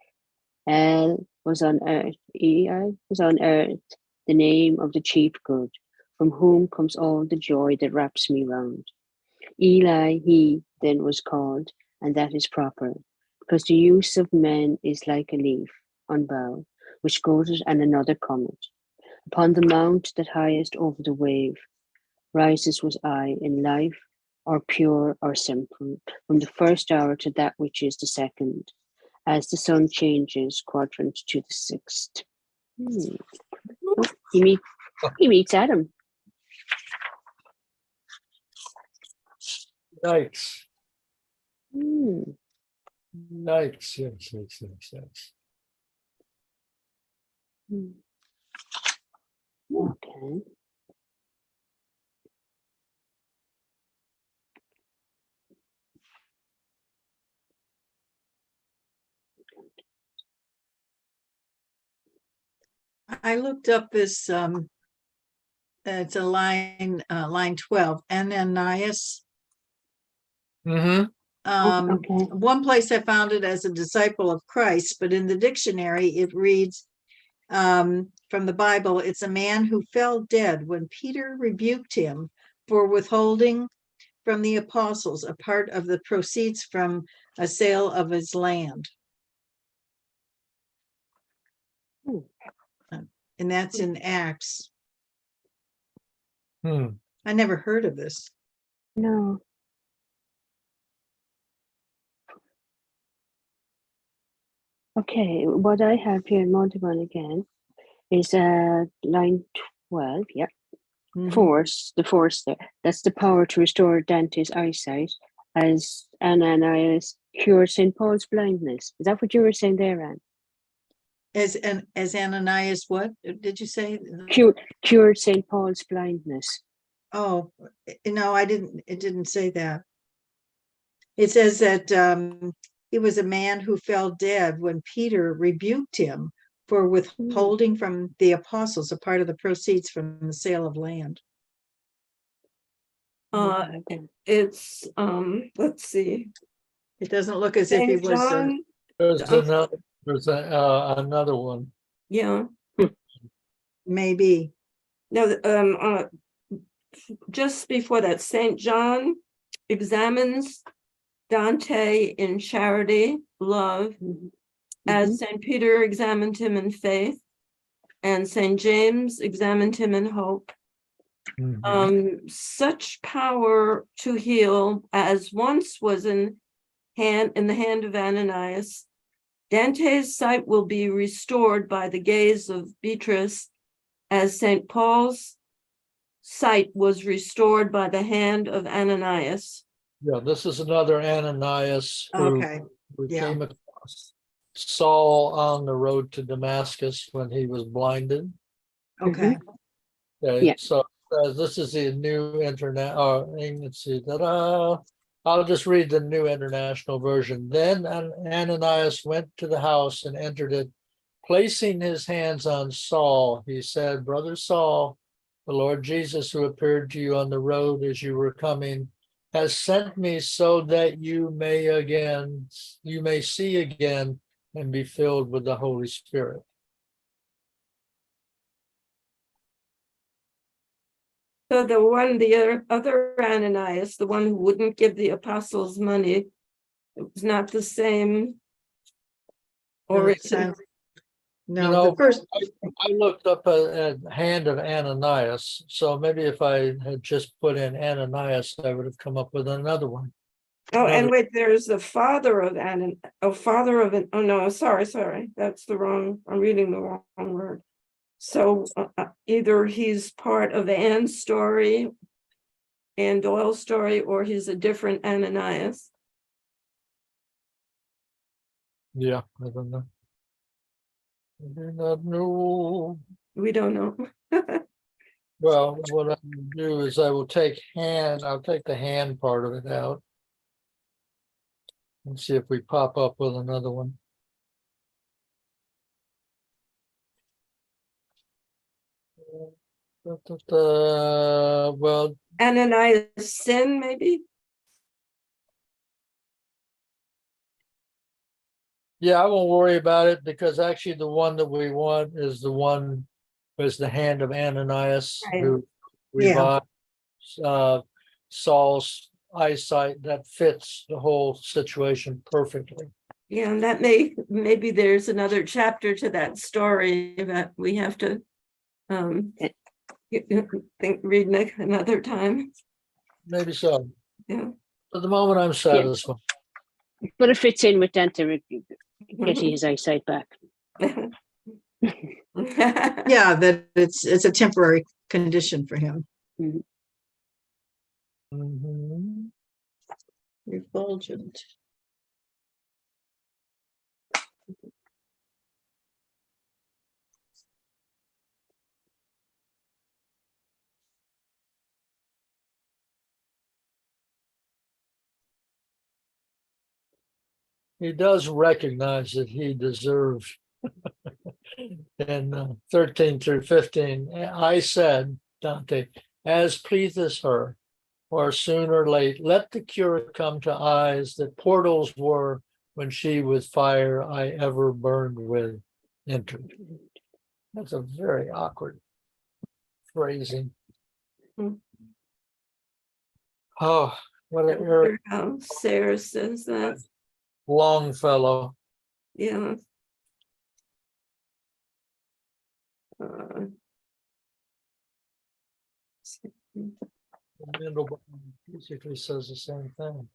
Speaker 4: El was on earth, Ei was on earth, the name of the chief good, from whom comes all the joy that wraps me round. Eli he then was called, and that is proper, because the use of men is like a leaf on bough, which goes and another cometh. Upon the mount that highest over the wave, rises was I in life, or pure or simple, from the first hour to that which is the second, as the sun changes quadrant to the sixth. Oh, he meets Adam.
Speaker 1: Yikes.
Speaker 4: Hmm.
Speaker 1: Yikes. Yes.
Speaker 4: Okay.
Speaker 3: I looked up this, it's a line 12, Ananias.
Speaker 1: Mm-hmm.
Speaker 4: Okay.
Speaker 3: One place I found it as a disciple of Christ, but in the dictionary it reads, from the Bible, it's a man who fell dead when Peter rebuked him for withholding from the apostles a part of the proceeds from a sale of his land.
Speaker 4: Hmm.
Speaker 3: And that's in Acts.
Speaker 1: Hmm.
Speaker 3: I never heard of this.
Speaker 4: No. Okay, what I have here in Montalban again is line 12, yeah.
Speaker 3: Mhm.
Speaker 4: The force there. That's the power to restore Dante's eyesight as Ananias cured St. Paul's blindness. Is that what you were saying there, Anne?
Speaker 3: As Ananias, what did you say?
Speaker 4: Cured St. Paul's blindness.
Speaker 3: Oh, no, I didn't. It didn't say that. It says that he was a man who fell dead when Peter rebuked him for withholding from the apostles a part of the proceeds from the sale of land.
Speaker 2: It's let's see.
Speaker 3: It doesn't look as if he
Speaker 2: Saint
Speaker 3: was.
Speaker 2: John,
Speaker 1: There's another one.
Speaker 2: yeah.
Speaker 3: Maybe.
Speaker 2: No, just before that, Saint John examines Dante in charity, love, as Saint Peter examined him in faith, and Saint James examined him in hope.
Speaker 1: Mhm.
Speaker 2: Such power to heal as once was in the hand of Ananias. Dante's sight will be restored by the gaze of Beatrice, as St. Paul's sight was restored by the hand of Ananias.
Speaker 1: Yeah, this is another Ananias who
Speaker 3: Okay.
Speaker 1: we
Speaker 3: Yeah.
Speaker 1: came across Saul on the road to Damascus when he was blinded.
Speaker 3: Okay.
Speaker 1: Okay,
Speaker 4: Yeah.
Speaker 1: so this is the new internet, let's see, I'll just read the new international version. Then Ananias went to the house and entered it. Placing his hands on Saul, he said, Brother Saul, the Lord Jesus, who appeared to you on the road as you were coming, has sent me so that you may see again and be filled with the Holy Spirit.
Speaker 2: So the other Ananias, the one who wouldn't give the apostles money, it was not the same.
Speaker 3: No,
Speaker 2: Or
Speaker 3: it sounds- No,
Speaker 1: know,
Speaker 3: the first,
Speaker 1: I looked up a hand of Ananias, so maybe if I had just put in Ananias, I would have come up with another one.
Speaker 2: Oh, and
Speaker 1: Another-
Speaker 2: wait, there's the father of oh no, sorry, that's the wrong, I'm reading the wrong word. So either he's part of Anne's story, Anne Doyle's story, or he's a different Ananias.
Speaker 1: Yeah, I don't know. I do not know.
Speaker 2: We don't know.
Speaker 1: Well, what I will do is I'll take the hand part of it out. And see if we pop up with another one. Well,
Speaker 2: Ananias sin, maybe?
Speaker 1: yeah, I won't worry about it because actually the one that we want is the hand of Ananias
Speaker 2: Right.
Speaker 1: who
Speaker 3: Yeah.
Speaker 1: revives Saul's eyesight. That fits the whole situation perfectly.
Speaker 2: Yeah, and that maybe there's another chapter to that story that we have to read another time.
Speaker 1: Maybe so.
Speaker 2: Yeah.
Speaker 1: At the moment, I'm satisfied.
Speaker 4: But it fits in with Dante getting his eyesight back.
Speaker 3: yeah, that it's a temporary condition for him.
Speaker 1: Mhm.
Speaker 3: Refulgent.
Speaker 1: He does recognize that he deserves. In 13 through 15, I said, Dante, as pleaseth her, or soon or late, let the cure come to eyes that portals were when she with fire I ever burned with entered. That's a very awkward phrasing.
Speaker 2: Hmm.
Speaker 1: Oh, what
Speaker 2: I
Speaker 1: an
Speaker 2: wonder how Sarah says that.
Speaker 1: long fellow.
Speaker 2: Yeah. Uh,
Speaker 1: Mandelbaum basically says the same thing.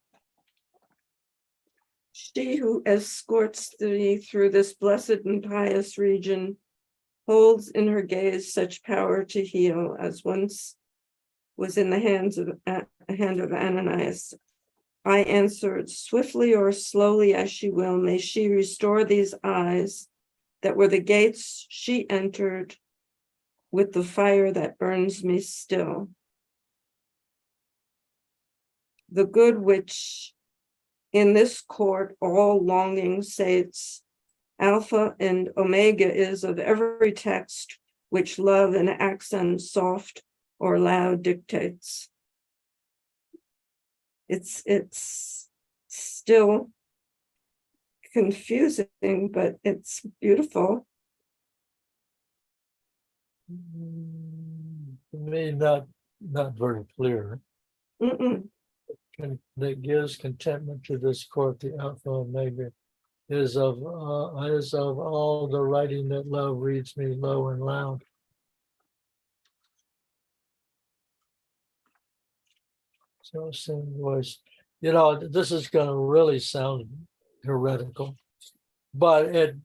Speaker 2: She who escorts thee through this blessed and pious region holds in her gaze such power to heal as once was in the hand of Ananias. I answered, swiftly or slowly as she will, may she restore these eyes that were the gates she entered with the fire that burns me still. The good which in this court all longing sates, Alpha and Omega is of every text which love in accent soft or loud dictates. It's still confusing, but it's beautiful.
Speaker 1: To me, not very clear.
Speaker 2: Mm-mm.
Speaker 1: That gives contentment to this court, the Alpha and Omega is of all the writing that love reads me low and loud. So same voice. This is going to really sound heretical, but it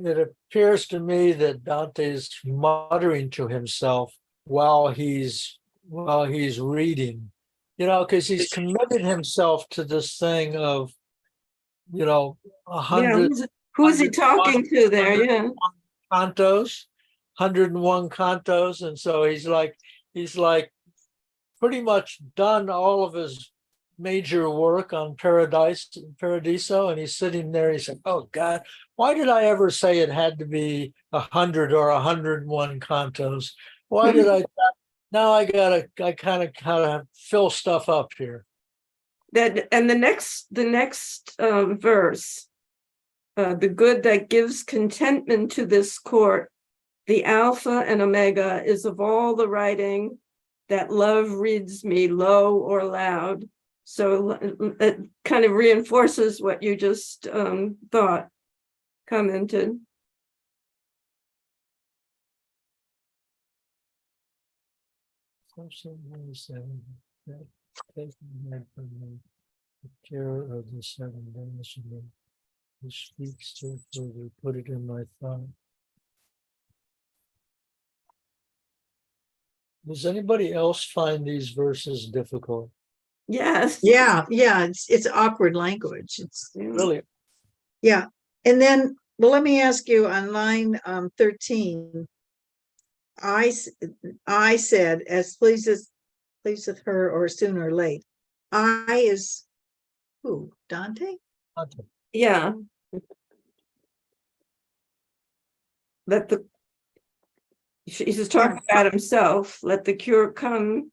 Speaker 1: appears to me that Dante's muttering to himself while he's reading, because he's committed himself to this thing of,
Speaker 2: Yeah,
Speaker 1: 100
Speaker 2: who's he talking to there? Yeah.
Speaker 1: cantos, 101 cantos, and so he's like pretty much done all of his major work on Paradiso, and he's sitting there. He said, "Oh God, why did I ever say it had to be 100 or 101 cantos? Why did I? Now I kind of fill stuff up here."
Speaker 2: That and the next verse, the good that gives contentment to this court, the Alpha and Omega is of all the writing that love reads me low or loud. So it kind of reinforces what you just commented.
Speaker 1: Care of the seven dimensions, which speaks to further put it in my thought. Does anybody else find these verses difficult?
Speaker 2: Yes.
Speaker 3: Yeah, it's awkward language. It's
Speaker 1: Really?
Speaker 3: yeah. And then, well, let me ask you on line 13. I said, as pleaseth her, or sooner or late. I is who? Dante?
Speaker 1: Okay.
Speaker 2: Yeah. Let the he's talking about himself. Let the cure come.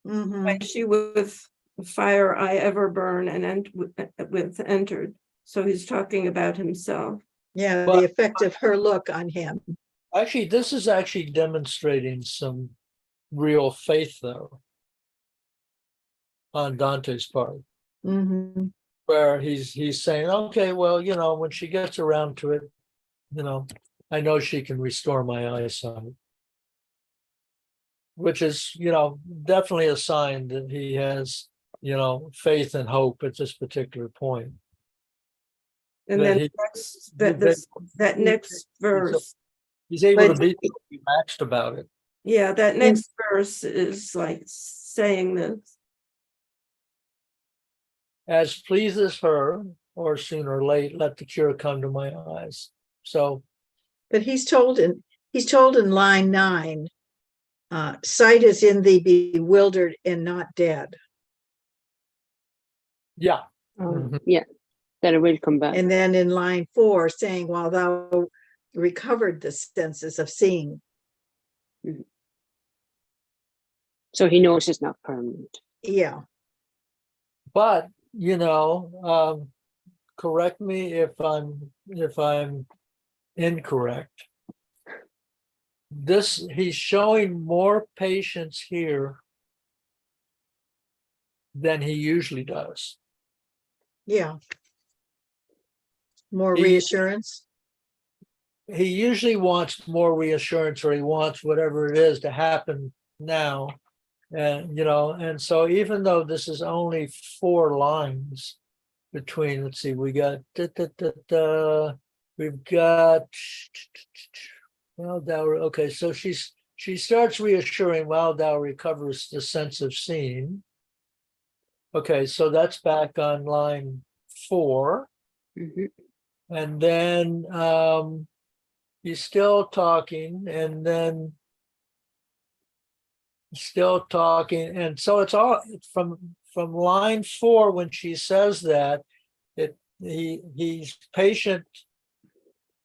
Speaker 3: Mhm.
Speaker 2: When she with fire I ever burn and with entered. So he's talking about himself.
Speaker 3: Yeah,
Speaker 1: But-
Speaker 3: the effect of her look on him.
Speaker 1: Actually, this is actually demonstrating some real faith, though, on Dante's part,
Speaker 3: Mhm.
Speaker 1: where he's saying, "Okay, well, when she gets around to it, I know she can restore my eyesight," which is, definitely a sign that he has, faith and hope at this particular point.
Speaker 2: And
Speaker 1: That
Speaker 2: then
Speaker 1: he-
Speaker 2: that next verse.
Speaker 1: He's able to
Speaker 3: But-
Speaker 1: be relaxed about it.
Speaker 2: Yeah, that next verse is like saying this.
Speaker 1: As pleases her, or sooner or late, let the cure come to my eyes. So,
Speaker 3: But he's told in line 9, sight is in thee bewildered and not dead.
Speaker 1: yeah.
Speaker 2: Um,
Speaker 4: Yeah, that it will come back.
Speaker 3: And then in line 4, saying, while thou recovered the senses of seeing.
Speaker 4: So he knows it's not permanent.
Speaker 3: Yeah.
Speaker 1: But, correct me if I'm incorrect. He's showing more patience here than he usually does.
Speaker 3: Yeah. More
Speaker 1: He-
Speaker 3: reassurance.
Speaker 1: He usually wants more reassurance, or he wants whatever it is to happen now. And so even though this is only 4 lines between, let's see, we've got well, thou, okay, so she starts reassuring while thou recovers the sense of seeing. Okay, so that's back on line 4.
Speaker 4: Mhm.
Speaker 1: And then he's still talking, and then still talking, and so it's all from line 4 when she says that he's patient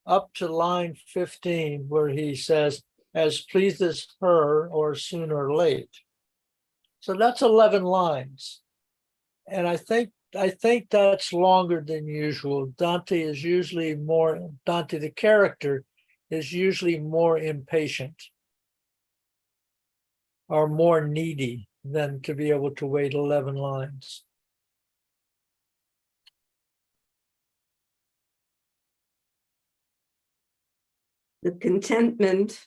Speaker 1: up to line 15 where he says, as pleases her, or sooner or late. So that's 11 lines, and I think that's longer than usual. Dante the character is usually more impatient or more needy than to be able to wait 11 lines.
Speaker 2: the contentment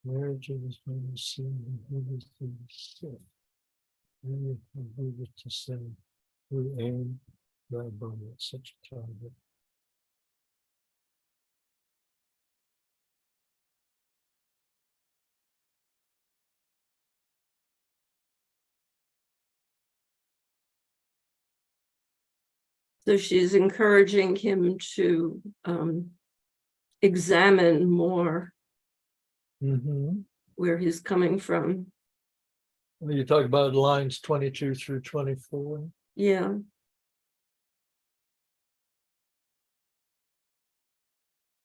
Speaker 1: Marriage is when you see who is to sit. Who is to say, who aim thy bow at such a target.
Speaker 2: So she's encouraging him to examine more where he's coming from.
Speaker 1: You talk about lines 22 through 24.
Speaker 2: Yeah.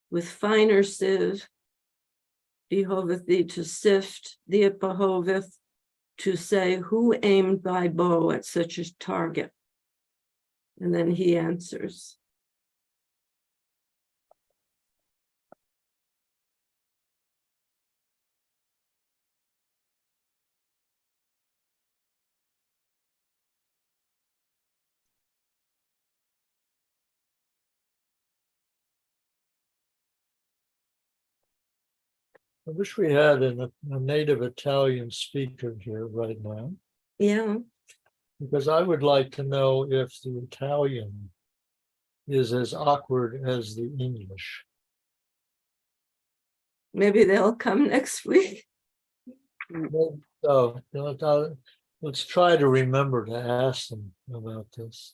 Speaker 2: With finer sieve, behoveth thee to sift, thee behoveth to say, who aimed thy bow at such a target? And then he answers.
Speaker 1: I wish we had a native Italian speaker here right now,
Speaker 2: Yeah,
Speaker 1: because I would like to know if the Italian is as awkward as the English.
Speaker 2: maybe they'll come next week.
Speaker 1: So let's try to remember to ask them about this.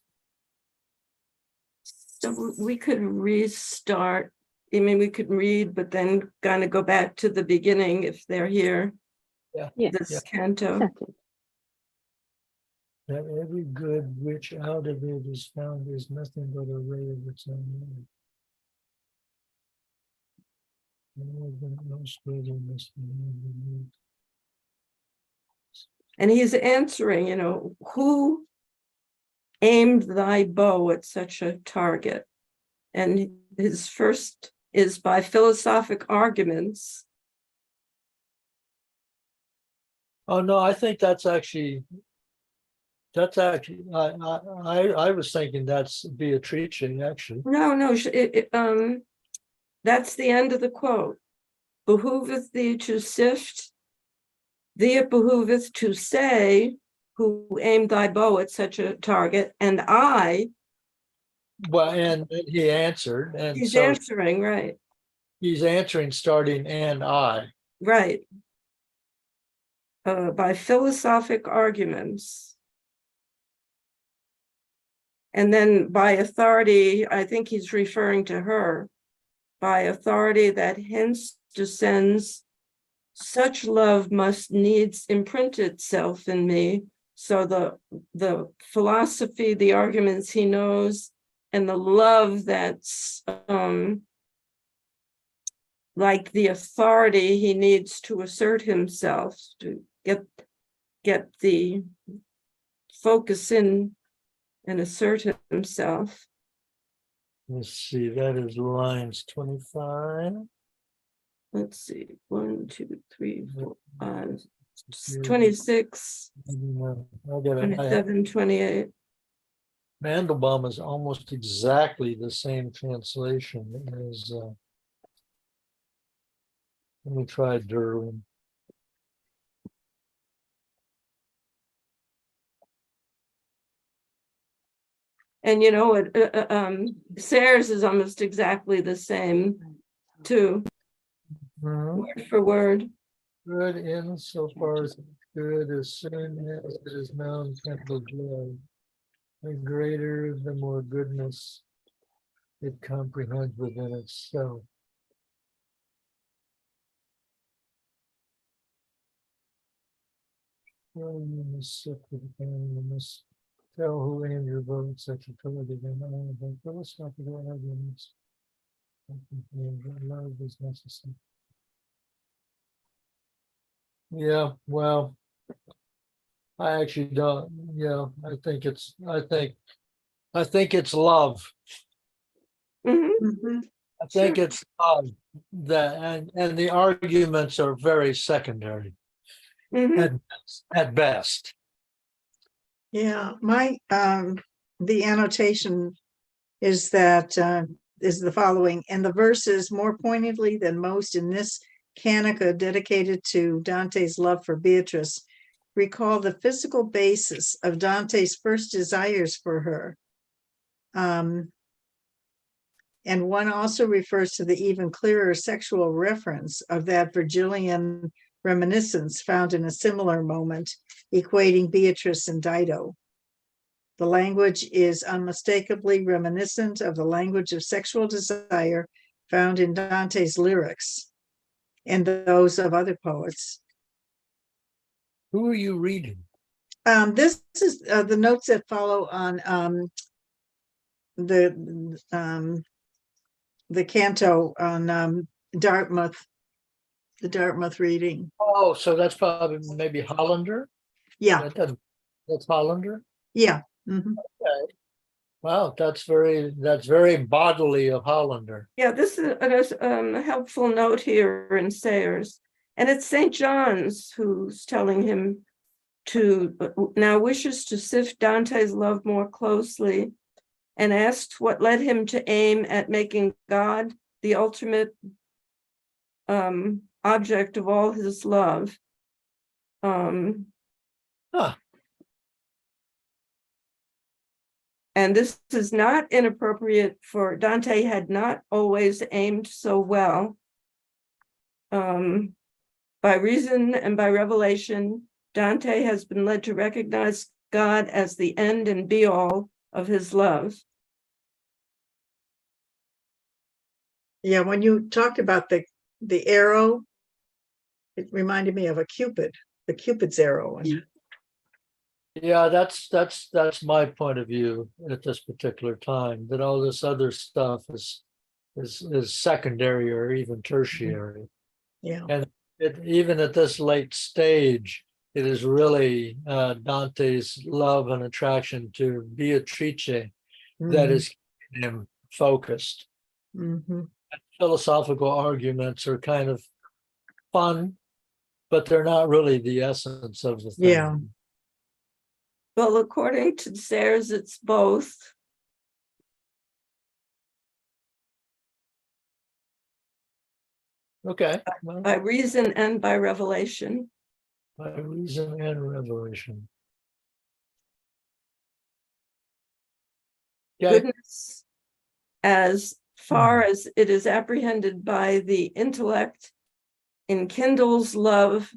Speaker 2: So we could restart. I mean, we could read, but then kind of go back to the beginning if they're here.
Speaker 1: Yeah.
Speaker 2: This
Speaker 1: Yeah.
Speaker 2: canto.
Speaker 4: Exactly.
Speaker 1: That every good which out of it is found is nothing but a ray of its own light.
Speaker 2: And he's answering, who aimed thy bow at such a target? And his first is by philosophic arguments.
Speaker 1: Oh no, I think that's actually I was thinking that's Beatrice actually.
Speaker 2: No, that's the end of the quote. Behooveth thee to sift, thee it behooveth to say, who aimed thy bow at such a target, and I.
Speaker 1: Well, and he answered, and
Speaker 2: He's
Speaker 1: so
Speaker 2: answering, right,
Speaker 1: he's answering starting and I.
Speaker 2: right. By philosophic arguments. And then by authority, I think he's referring to her, by authority that hence descends, such love must needs imprint itself in me. So the philosophy, the arguments he knows, and the love that's like the authority he needs to assert himself, to get the focus in and assert himself.
Speaker 1: Let's see, that is lines 25.
Speaker 2: Let's see, 1, 2, 3, 4, 5, 26,
Speaker 1: I got it.
Speaker 2: 27, 28.
Speaker 1: Mandelbaum is almost exactly the same translation as let me try Derwin.
Speaker 2: And Sayers is almost exactly the same too, word for word.
Speaker 1: Good in so far as good as soon as it is known temple love. The greater, the more goodness it comprehends within itself. Well, you must sit with the family, you must tell who aimed your vote, such a target, and all the philosophical arguments. Love is necessary. Yeah, well, I actually don't, I think it's love.
Speaker 2: Mhm.
Speaker 3: Mhm.
Speaker 1: I think
Speaker 2: Sure.
Speaker 1: it's that, and the arguments are very secondary
Speaker 2: Mhm.
Speaker 1: at best.
Speaker 3: Yeah, the annotation is that, is the following, and the verses more pointedly than most in this cantica dedicated to Dante's love for Beatrice recall the physical basis of Dante's first desires for her. And one also refers to the even clearer sexual reference of that Virgilian reminiscence found in a similar moment, equating Beatrice and Dido. The language is unmistakably reminiscent of the language of sexual desire found in Dante's lyrics and those of other poets.
Speaker 1: Who are you reading?
Speaker 3: This is the notes that follow on the canto on Dartmouth, the Dartmouth reading.
Speaker 1: Oh, so that's probably maybe Hollander?
Speaker 3: Yeah,
Speaker 1: That's Hollander?
Speaker 3: yeah. Mhm.
Speaker 1: Okay. Wow, that's very bodily of Hollander.
Speaker 2: Yeah, this is a helpful note here in Sayers. And it's St. John's who's telling him to now wishes to sift Dante's love more closely and asked what led him to aim at making God the ultimate object of all his love.
Speaker 1: Huh.
Speaker 2: And this is not inappropriate, for Dante had not always aimed so well. By reason and by revelation, Dante has been led to recognize God as the end and be all of his love.
Speaker 3: Yeah, when you talked about the arrow, it reminded me of a Cupid, the Cupid's arrow. And
Speaker 1: Yeah, that's my point of view at this particular time, that all this other stuff is secondary or even tertiary.
Speaker 3: yeah,
Speaker 1: And even at this late stage, it is really Dante's love and attraction to Beatrice that is keeping him focused.
Speaker 3: Mhm.
Speaker 1: Philosophical arguments are kind of fun, but they're not really the essence of the thing.
Speaker 3: Yeah.
Speaker 2: Well, according to Sayers, it's both.
Speaker 1: Okay. Well,
Speaker 2: By reason and by revelation.
Speaker 1: by reason and revelation. Okay.
Speaker 2: Goodness, as far as it is apprehended by the intellect, enkindles love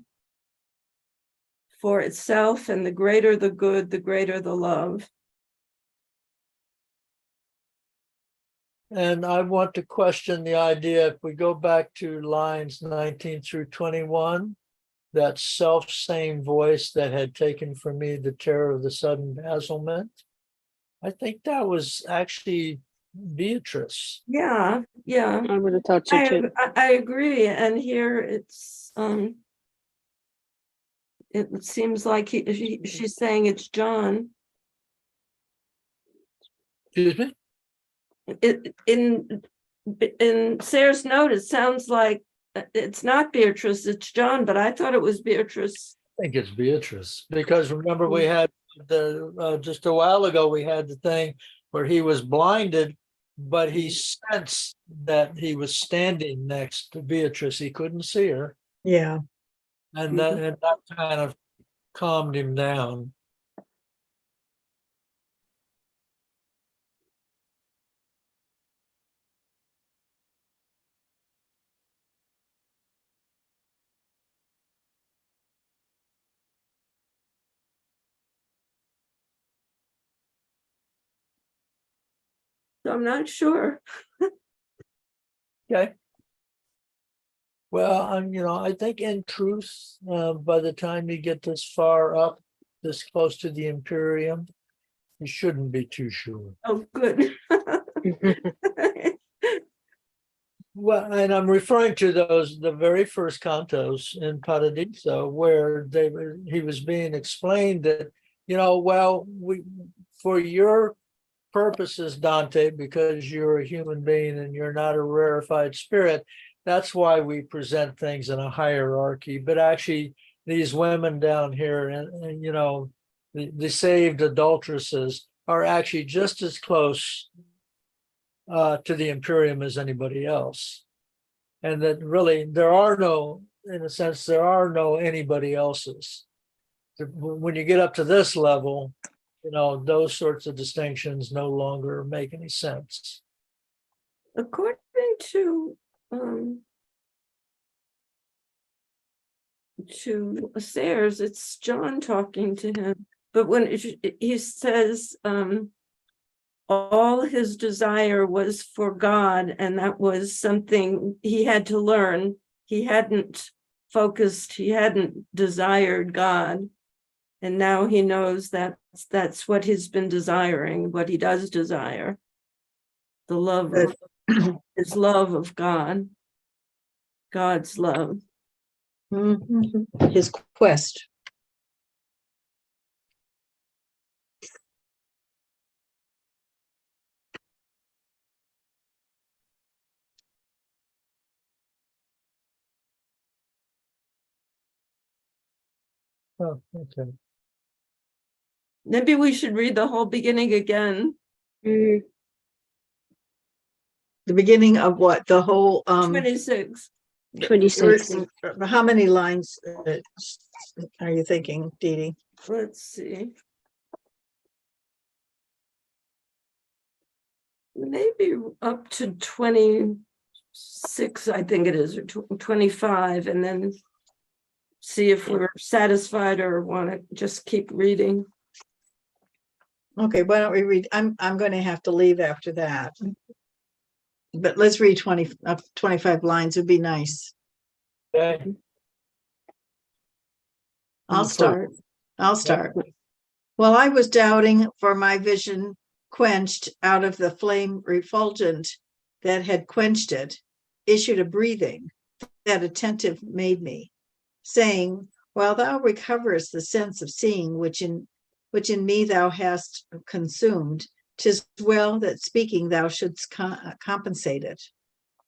Speaker 2: for itself, and the greater the good, the greater the love.
Speaker 1: And I want to question the idea, if we go back to lines 19 through 21, that self-same voice that had taken from me the terror of the sudden dazzlement. I think that was actually Beatrice.
Speaker 2: Yeah.
Speaker 4: I would have thought so too.
Speaker 2: I agree. And here it's it seems like she's saying it's John.
Speaker 1: Excuse me?
Speaker 2: In Sayers' note, it sounds like it's not Beatrice, it's John, but I thought it was Beatrice.
Speaker 1: I think it's Beatrice, because remember we had just a while ago, we had the thing where he was blinded, but he sensed that he was standing next to Beatrice. He couldn't see her.
Speaker 3: Yeah.
Speaker 1: And that kind of calmed him down.
Speaker 2: So I'm not sure.
Speaker 1: Okay. Well, I think in truth, by the time you get this far up, this close to the Imperium, you shouldn't be too sure.
Speaker 2: Oh, good.
Speaker 1: Well, and I'm referring to the very first cantos in Paradiso, where he was being explained that, for your purposes, Dante, because you're a human being and you're not a rarefied spirit, that's why we present things in a hierarchy. But actually, these women down here, and the saved adulteresses are actually just as close to the Imperium as anybody else. And that really there are no, in a sense, there are no anybody else's. When you get up to this level, those sorts of distinctions no longer make any sense.
Speaker 2: According to Sayers, it's John talking to him. But when he says all his desire was for God, and that was something he had to learn. He hadn't focused, he hadn't desired God. And now he knows that that's what he's been desiring, what he does desire. The love of his love of God, God's love.
Speaker 3: His quest.
Speaker 1: Oh, okay.
Speaker 2: Maybe we should read the whole beginning again.
Speaker 4: Mm,
Speaker 3: The beginning of what? The whole
Speaker 2: 26.
Speaker 4: 26.
Speaker 3: How many lines are you thinking, Dee Dee?
Speaker 2: Let's see. Maybe up to 26, I think it is, or 25, and then see if we're satisfied or want to just keep reading.
Speaker 3: Okay, why don't we read? I'm going to have to leave after that. But let's read 25 lines would be nice.
Speaker 1: Okay.
Speaker 3: I'll
Speaker 1: Who's
Speaker 3: start. I'll start. While I was doubting, for my vision quenched out of the flame refulgent that had quenched it, issued a breathing that attentive made me, saying, while thou recoverest the sense of seeing which in me thou hast consumed, 'tis well that speaking thou shouldst compensate it.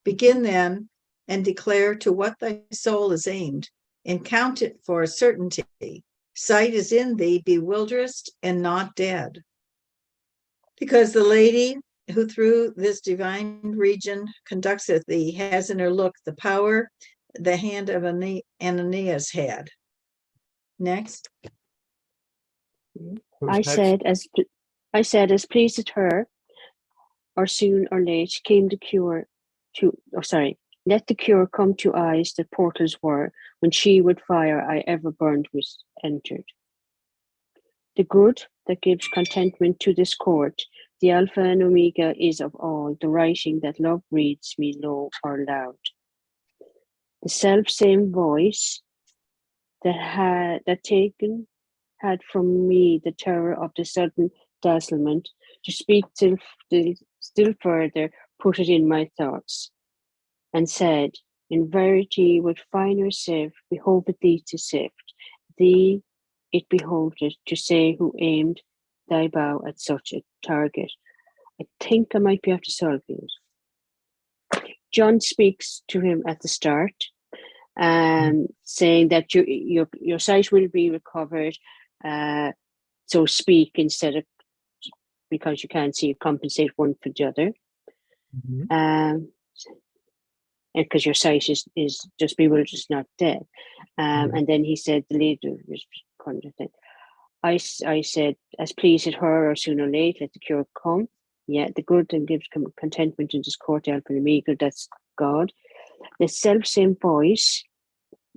Speaker 3: Begin then, and declare to what thy soul is aimed, and count it for a certainty. Sight is in thee, bewilderest and not dead. Because the lady who through this divine region conducteth thee has in her look the power the hand of Ananias had. Next.
Speaker 1: Who's
Speaker 4: I
Speaker 1: next?
Speaker 4: said, as pleased her, or soon or late came the cure let the cure come to eyes that portals were, when she with fire I ever burned was entered. The good that gives contentment to this court, the Alpha and Omega is of all, the writing that love reads me low or loud. The self same voice that taken had from me the terror of the sudden dazzlement, to speak still further, put it in my thoughts, and said, in verity, with finer sieve, behoved thee to sift, thee it behoved to say who aimed thy bow at such a target. I think I might be able to solve it. John speaks to him at the start, saying that your sight will be recovered. So speak instead of, because you can't see, compensate one for the other.
Speaker 1: Mhm.
Speaker 4: And because your sight is just bewildered, it's not dead. And then he said, the leader was kind of thing. I said, as pleased her, or soon or late, let the cure come. Yeah, the good and gives contentment in this court, Alpha and Omega, that's God. The self-same voice,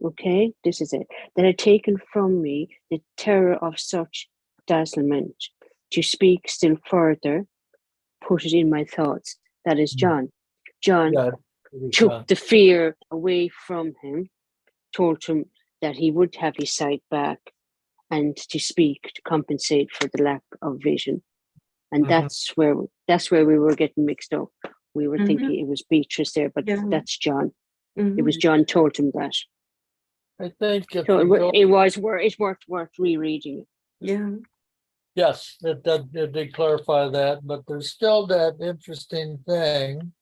Speaker 4: okay, this is it, that had taken from me the terror of such dazzlement, to speak still further, put it in my thoughts. That is John. John took the fear away from him, told him that he would have his sight back, and to speak to compensate for the lack of vision. And that's where we were getting mixed up. We were thinking it was Beatrice there, but that's John. It was John told him that.
Speaker 1: I think if
Speaker 4: So
Speaker 1: you go,
Speaker 4: it's worth rereading.
Speaker 2: Yeah.
Speaker 1: yes, it did clarify that, but there's still that interesting thing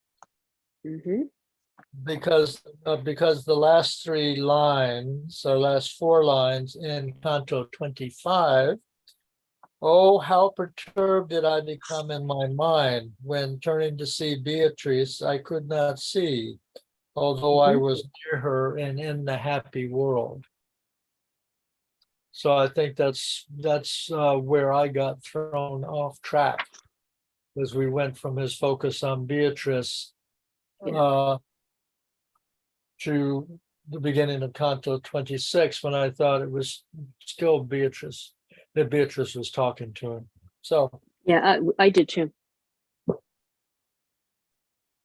Speaker 1: because the last 3 lines, or last 4 lines in Canto 25, oh, how perturbed did I become in my mind when turning to see Beatrice, I could not see. although I was near her and in the happy world. So I think that's where I got thrown off track, as we went from his focus on Beatrice to the beginning of Canto 26, when I thought it was still Beatrice, that Beatrice was talking to him. So
Speaker 4: Yeah, I did too.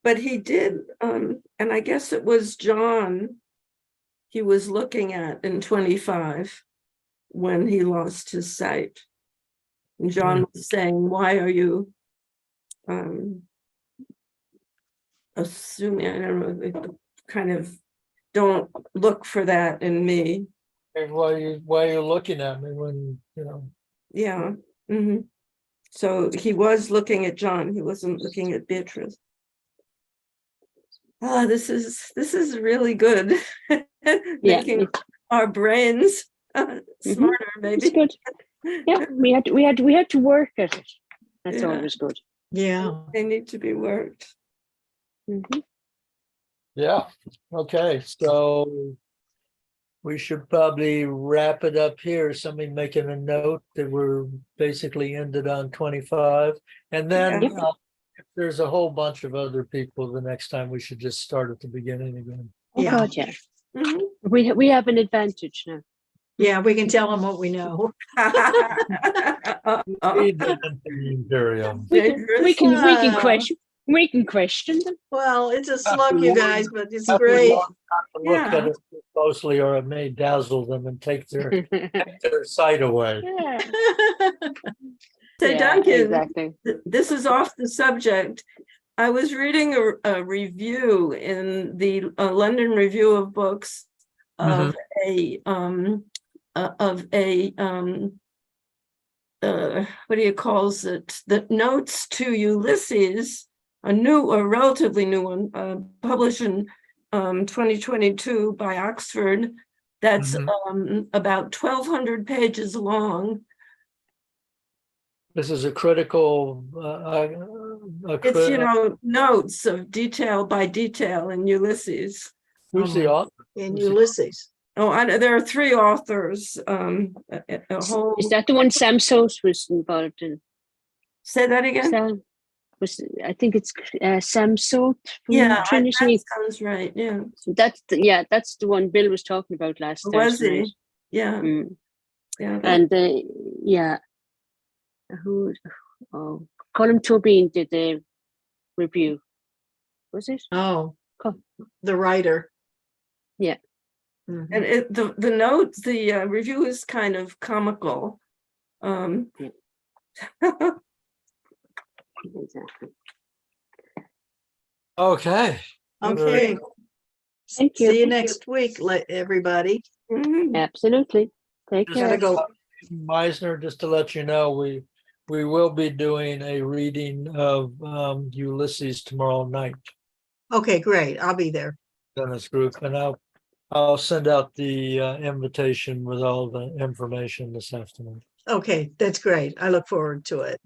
Speaker 2: But he did, and I guess it was John he was looking at in 25 when he lost his sight. And John was saying, why are you assuming, I don't know, kind of don't look for that in me.
Speaker 1: why are you looking at me when, you know?
Speaker 2: Yeah. So he was looking at John, he wasn't looking at Beatrice. Ah, this is really good. Making our brains smarter, maybe.
Speaker 4: It's good. Yeah, we had to work at it. That's always good.
Speaker 3: Yeah.
Speaker 2: They need to be worked.
Speaker 1: Yeah, okay, so we should probably wrap it up here. Somebody making a note that we're basically ended on 25. And then if there's a whole bunch of other people, the next time we should just start at the beginning again.
Speaker 4: Oh God, yeah. We have an advantage now.
Speaker 3: Yeah, we can tell them what we know.
Speaker 1: Read the Imperium.
Speaker 4: We can question them.
Speaker 3: Well, it's a slug, you guys, but it's great.
Speaker 1: Look at it closely, or it may dazzle them and take their sight away.
Speaker 4: Yeah.
Speaker 2: So Duncan,
Speaker 4: exactly.
Speaker 2: This is off the subject. I was reading a review in the London Review of Books of what do you calls it? The notes to Ulysses, a relatively new one, published in 2022 by Oxford. That's about 1,200 pages long.
Speaker 1: This is a critical.
Speaker 2: It's notes of detail by detail in Ulysses.
Speaker 1: Who's the author?
Speaker 3: In Ulysses.
Speaker 2: Oh, there are 3 authors. A whole.
Speaker 4: Is that the one Sam Sos was involved in?
Speaker 2: Say that again.
Speaker 4: I think it's Sam Sos from Trinity.
Speaker 2: That sounds right. Yeah.
Speaker 4: So that's the one Bill was talking about last Thursday night.
Speaker 2: Yeah. Yeah.
Speaker 4: And Colm Tobin did the review. Was it?
Speaker 3: Oh, the writer.
Speaker 4: Yeah.
Speaker 2: And the notes, the review is kind of comical.
Speaker 4: Exactly.
Speaker 1: Okay.
Speaker 3: Okay.
Speaker 4: Thank you.
Speaker 3: See you next week, everybody.
Speaker 4: Absolutely. Take
Speaker 3: Just
Speaker 4: care.
Speaker 3: gotta go.
Speaker 1: Meisner, just to let you know, we will be doing a reading of Ulysses tomorrow night.
Speaker 3: Okay, great. I'll be there.
Speaker 1: Dennis group, and I'll send out the invitation with all the information this afternoon.
Speaker 3: Okay, that's great. I look forward to it.